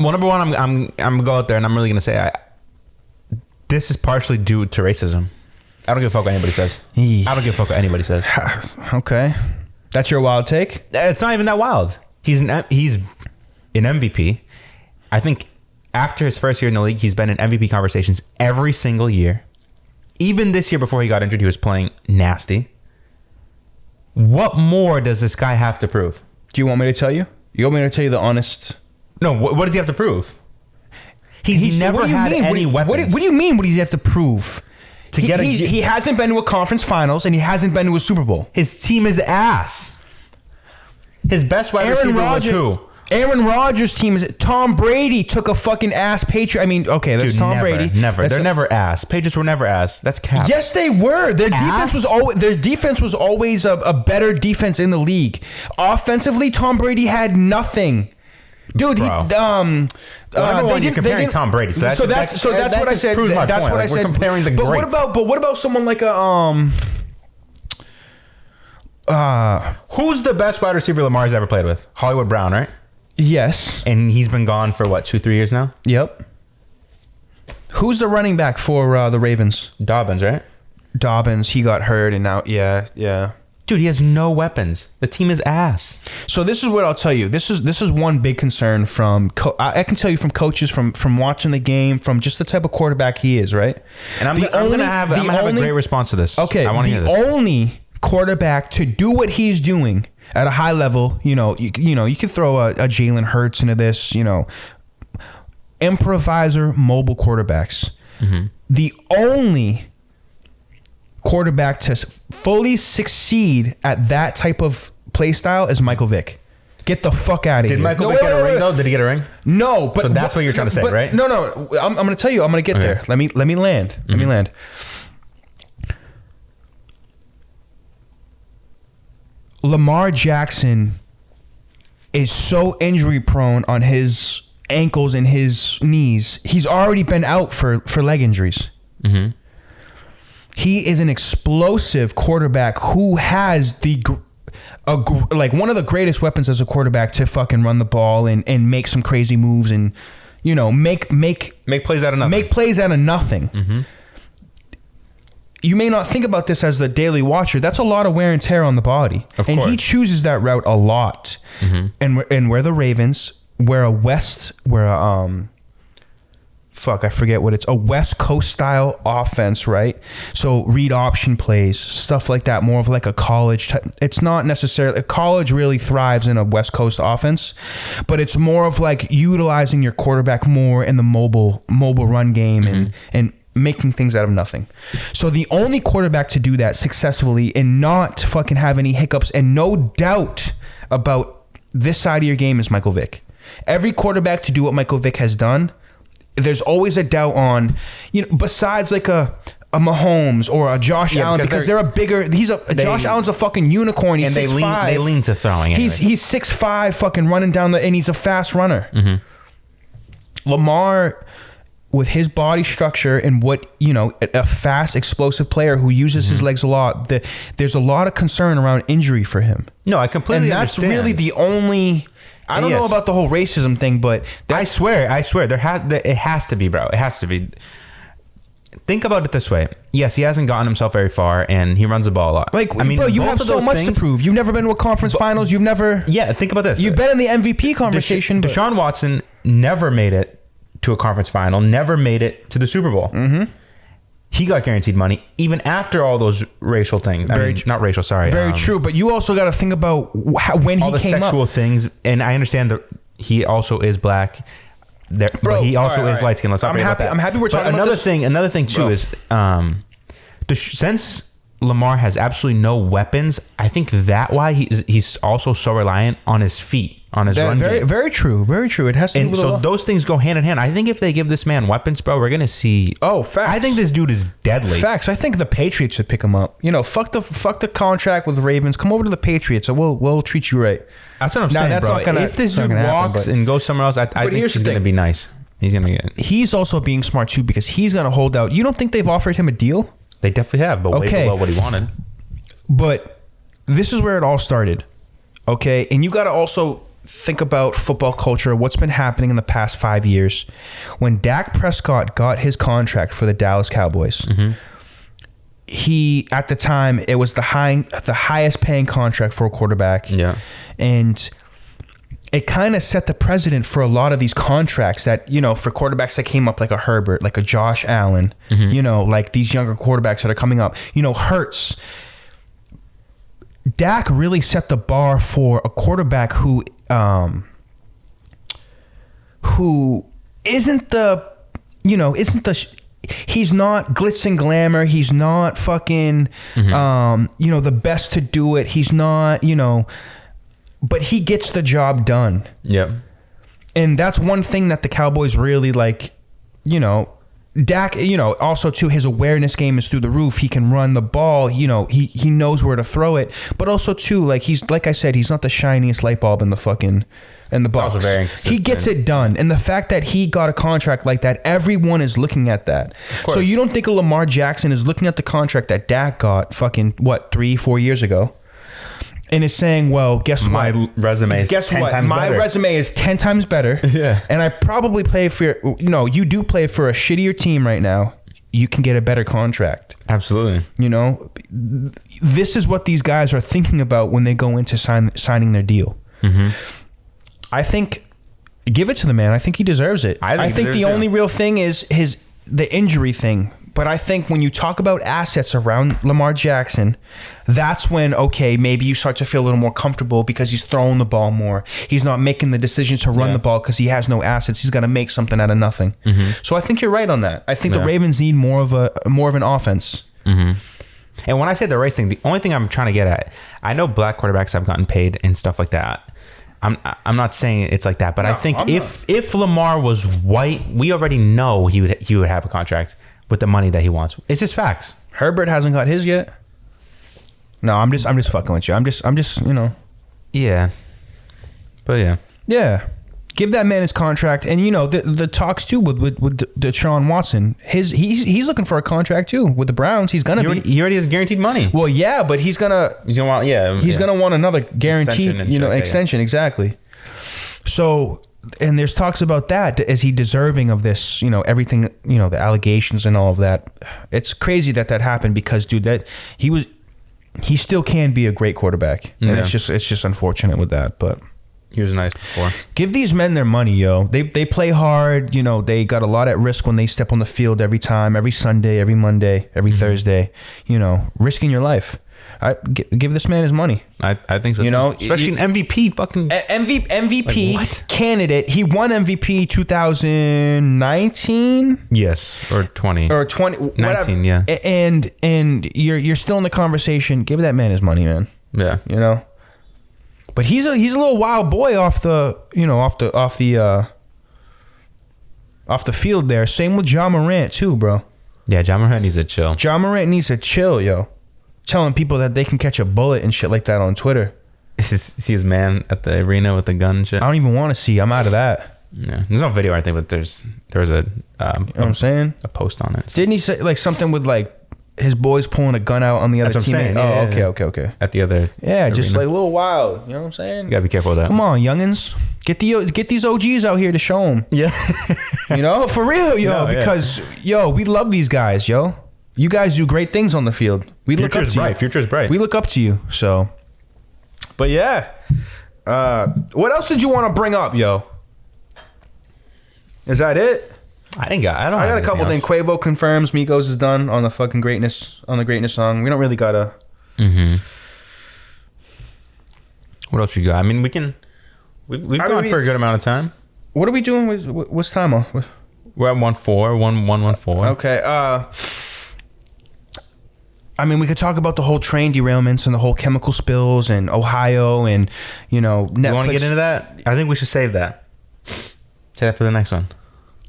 Well, number one, I'm gonna go out there and I'm really gonna say this is partially due to racism. I don't give a fuck what anybody says. I don't give a fuck what anybody says. Okay, that's your wild take. It's not even that wild. He's an MVP. I think after his first year in the league, he's been in MVP conversations every single year. Even this year, before he got injured, he was playing nasty. What more does this guy have to prove? Do you want me to tell you? You want me to tell you the honest? No, what does he have to prove? He's never had any weapons. What do you mean, what does he have to prove? He hasn't been to a conference finals and he hasn't been to a Super Bowl. His team is ass. His best wide receiver was who? Aaron Rodgers' team is... Tom Brady took a fucking ass Patriot. I mean, okay, that's Tom Brady. Never. They're never ass. Patriots were never ass. That's cap. Yes, they were. Their defense was always a better defense in the league. Offensively, Tom Brady had nothing. Dude, Bro. Number one, you're comparing Tom Brady. So that's what I said. proves my That's point. what I Like, said. We're comparing the greats. But what about someone like a Who's the best wide receiver Lamar's ever played with? Hollywood Brown, right? Yes. And he's been gone for what, 2-3 years now? Yep. Who's the running back for the Ravens? Dobbins, right? Dobbins. He got hurt and now, yeah. Dude, he has no weapons. The team is ass. So this is what I'll tell you. This is one big concern from I can tell you from coaches, from watching the game, from just the type of quarterback he is, right? And I'm gonna have a great response to this. Okay, I want to hear this. The only quarterback to do what he's doing at a high level, you could throw a Jalen Hurts into this, improviser, mobile quarterbacks. Mm-hmm. The only quarterback to fully succeed at that type of play style is Michael Vick. Get the fuck out of here. Did Michael Vick get a ring though? Did he get a ring? No, but so that's what you're trying to say, right? No. I'm going to tell you. I'm going to get there. Let me land. Mm-hmm. Let me land. Lamar Jackson is so injury prone on his ankles and his knees. He's already been out for leg injuries. Mm-hmm. He is an explosive quarterback who has one of the greatest weapons as a quarterback to fucking run the ball and make some crazy moves and make plays out of nothing. Make plays out of nothing. Mm-hmm. You may not think about this as the daily watcher. That's a lot of wear and tear on the body. Of and course. he chooses that route a lot. Mm-hmm. And we're the Ravens. I forget what it's, a West Coast style offense, right? So read option plays, stuff like that, more of like a college type. It's not necessarily, college really thrives in a West Coast offense, but it's more of like utilizing your quarterback more in the mobile run game. Mm-hmm. and making things out of nothing. So the only quarterback to do that successfully and not fucking have any hiccups and no doubt about this side of your game is Michael Vick. Every quarterback to do what Michael Vick has done, there's always a doubt on, besides like a Mahomes or a Josh Allen, because they're a bigger, Josh Allen's a fucking unicorn. He's 6'5". They lean to throwing. He's 6'5", fucking running down and he's a fast runner. Mm-hmm. Lamar, with his body structure and a fast, explosive player who uses his legs a lot, there's a lot of concern around injury for him. No, I completely understand. And that's really the only. I don't know about the whole racism thing, but I swear, it has to be, bro. It has to be. Think about it this way. Yes, he hasn't gotten himself very far, and he runs the ball a lot. Bro, you have so much to prove. You've never been to a conference finals. You've never. Yeah, think about this. You've been in the MVP conversation. Deshaun Watson never made it to a conference final, never made it to the Super Bowl. Mm-hmm. He got guaranteed money even after all those racial things. Not racial, sorry. Very true, but you also got to think about when all he came up. All the sexual things, and I understand that he also is black. But he also is light skinned. Let's not forget about that. I'm happy we're talking about this. Another thing too is since Lamar has absolutely no weapons, I think why he's also so reliant on his feet, on his run game. Very true. Very true. It has to. And so those things go hand in hand. I think if they give this man weapons, bro, we're gonna see. Oh, facts. I think this dude is deadly. Facts. I think the Patriots should pick him up. Fuck the contract with the Ravens. Come over to the Patriots, and we'll treat you right. That's what I'm saying, bro. If this dude walks and goes somewhere else, I think he's gonna be nice. He's gonna get. He's also being smart too because he's gonna hold out. You don't think they've offered him a deal? They definitely have, but way below what he wanted. But this is where it all started, okay? And you got to also think about football culture, what's been happening in the past 5 years. When Dak Prescott got his contract for the Dallas Cowboys, mm-hmm. he, at the time, it was the highest paying contract for a quarterback. Yeah. And it kind of set the precedent for a lot of these contracts that, for quarterbacks that came up like a Herbert, like a Josh Allen, mm-hmm. Like these younger quarterbacks that are coming up, Hurts. Dak really set the bar for a quarterback who isn't the, he's not glitz and glamour. He's not fucking, mm-hmm. The best to do it. He's not, but he gets the job done. Yeah. And that's one thing that the Cowboys really Dak, also too, his awareness game is through the roof. He can run the ball. He knows where to throw it. But also too, like I said, he's not the shiniest light bulb in the box. Also very inconsistent. He gets it done. And the fact that he got a contract like that, everyone is looking at that. So you don't think a Lamar Jackson is looking at the contract that Dak got 3-4 years ago and is saying, well, guess my what? resume is 10 times My better. resume is 10 times better. Yeah. And I probably play for, you do play for a shittier team right now. You can get a better contract. Absolutely. This is what these guys are thinking about when they go into signing their deal. Mm-hmm. I think, give it to the man. I think he deserves it. I think the only real thing is the injury thing. But I think when you talk about assets around Lamar Jackson, that's when, okay, maybe you start to feel a little more comfortable because he's throwing the ball more. He's not making the decision to run the ball because he has no assets. He's got to make something out of nothing. Mm-hmm. So I think you're right on that. I think the Ravens need more of an offense. Mm-hmm. And when I say the race thing, the only thing I'm trying to get at, I know black quarterbacks have gotten paid and stuff like that. I'm not saying it's like that, but I think if Lamar was white, we already know he would have a contract with the money that he wants. It's just facts. Herbert hasn't got his yet. No, I'm just fucking with you. I'm just Yeah. But yeah. Yeah. Give that man his contract, and the talks too with Deshaun Watson. He's looking for a contract too with the Browns. He already has guaranteed money. Well, yeah, but he's gonna want another guaranteed extension. Exactly. So, and there's talks about that. Is he deserving of this? Everything. The allegations and all of that. It's crazy that happened because, dude, he still can be a great quarterback, and it's just unfortunate with that, but. He was nice before. Give these men their money, yo. They play hard. They got a lot at risk when they step on the field every time, every Sunday, every Monday, every Thursday. Risking your life. Give this man his money. I think so. Especially an MVP fucking MVP candidate. He won MVP 2019. Yes, or 20. Or 20. 19, whatever. Yeah. And you're still in the conversation. Give that man his money, man. Yeah. But he's a little wild boy off the field there. Same with John Morant too, bro. Yeah, John Morant needs to chill. John Morant needs to chill, yo. Telling people that they can catch a bullet and shit like that on Twitter. See his man at the arena with the gun and shit. I don't even want to see. I'm out of that. Yeah, there's no video or anything, but there was a. You know what I'm saying? A post on it. Didn't he say something with his boys pulling a gun out on the other team? Yeah, okay. At the other. Yeah, just a little wild. You know what I'm saying? You gotta be careful with that. Come on, youngins. Get these OGs out here to show them. Yeah. For real, yo. Because we love these guys, yo. You guys do great things on the field. We look up to you. Future's bright. We look up to you. So, but yeah. What else did you want to bring up, yo? Is that it? I got a couple things. Quavo confirms Migos is done on the fucking greatness song. We don't really gotta. Mm-hmm. What else you got? I mean, we've gone for a good amount of time. What are we doing? What's time on? We're at 1:14. Okay. I mean, we could talk about the whole train derailments and the whole chemical spills and Ohio and Netflix. You want to get into that? I think we should save that. Save that for the next one.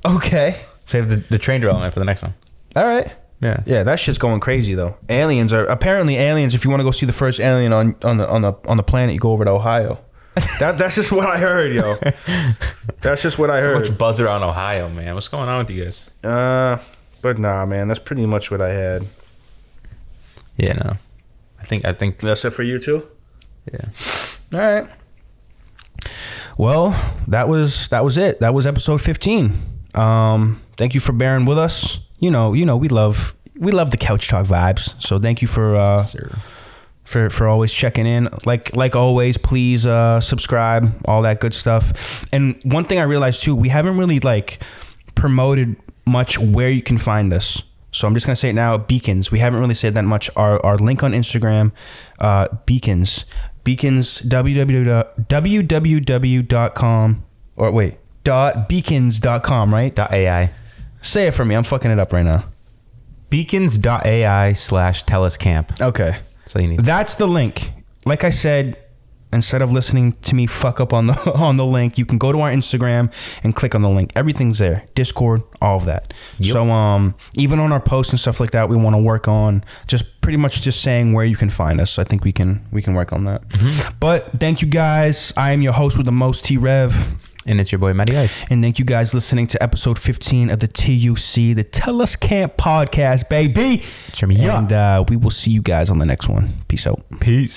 Okay. Save the train derailment for the next one. All right. Yeah. Yeah, that shit's going crazy though. Aliens. If you want to go see the first alien on the planet, you go over to Ohio. That's just what I heard, yo. That's just what I heard. So much buzz around Ohio, man. What's going on with you guys? But nah, man. That's pretty much what I had. Yeah, no. I think that's it for you too. Yeah. All right. Well, that was it. That was episode 15. Thank you for bearing with us. We love the couch talk vibes. So thank you for always checking in. Like always, please subscribe, all that good stuff. And one thing I realized too, we haven't really promoted much where you can find us. So I'm just going to say it now, Beacons. We haven't really said that much. Our link on Instagram, Beacons, www.com, or wait, .beacons.com, right? .ai. Say it for me. I'm fucking it up right now. Beacons.ai/TellusCamp. Okay. So you need. That's the link. Like I said, instead of listening to me fuck up on the link, you can go to our Instagram and click on the link. Everything's there. Discord, all of that. Yep. So even on our posts and stuff like that, we want to work on just pretty much just saying where you can find us. I think we can work on that. But thank you guys. I am your host with the most, Trev. And it's your boy, Matty Ice. And thank you guys listening to episode 15 of the TUC, the Tell Us Camp podcast, baby. Cheer me up. And we will see you guys on the next one. Peace out. Peace.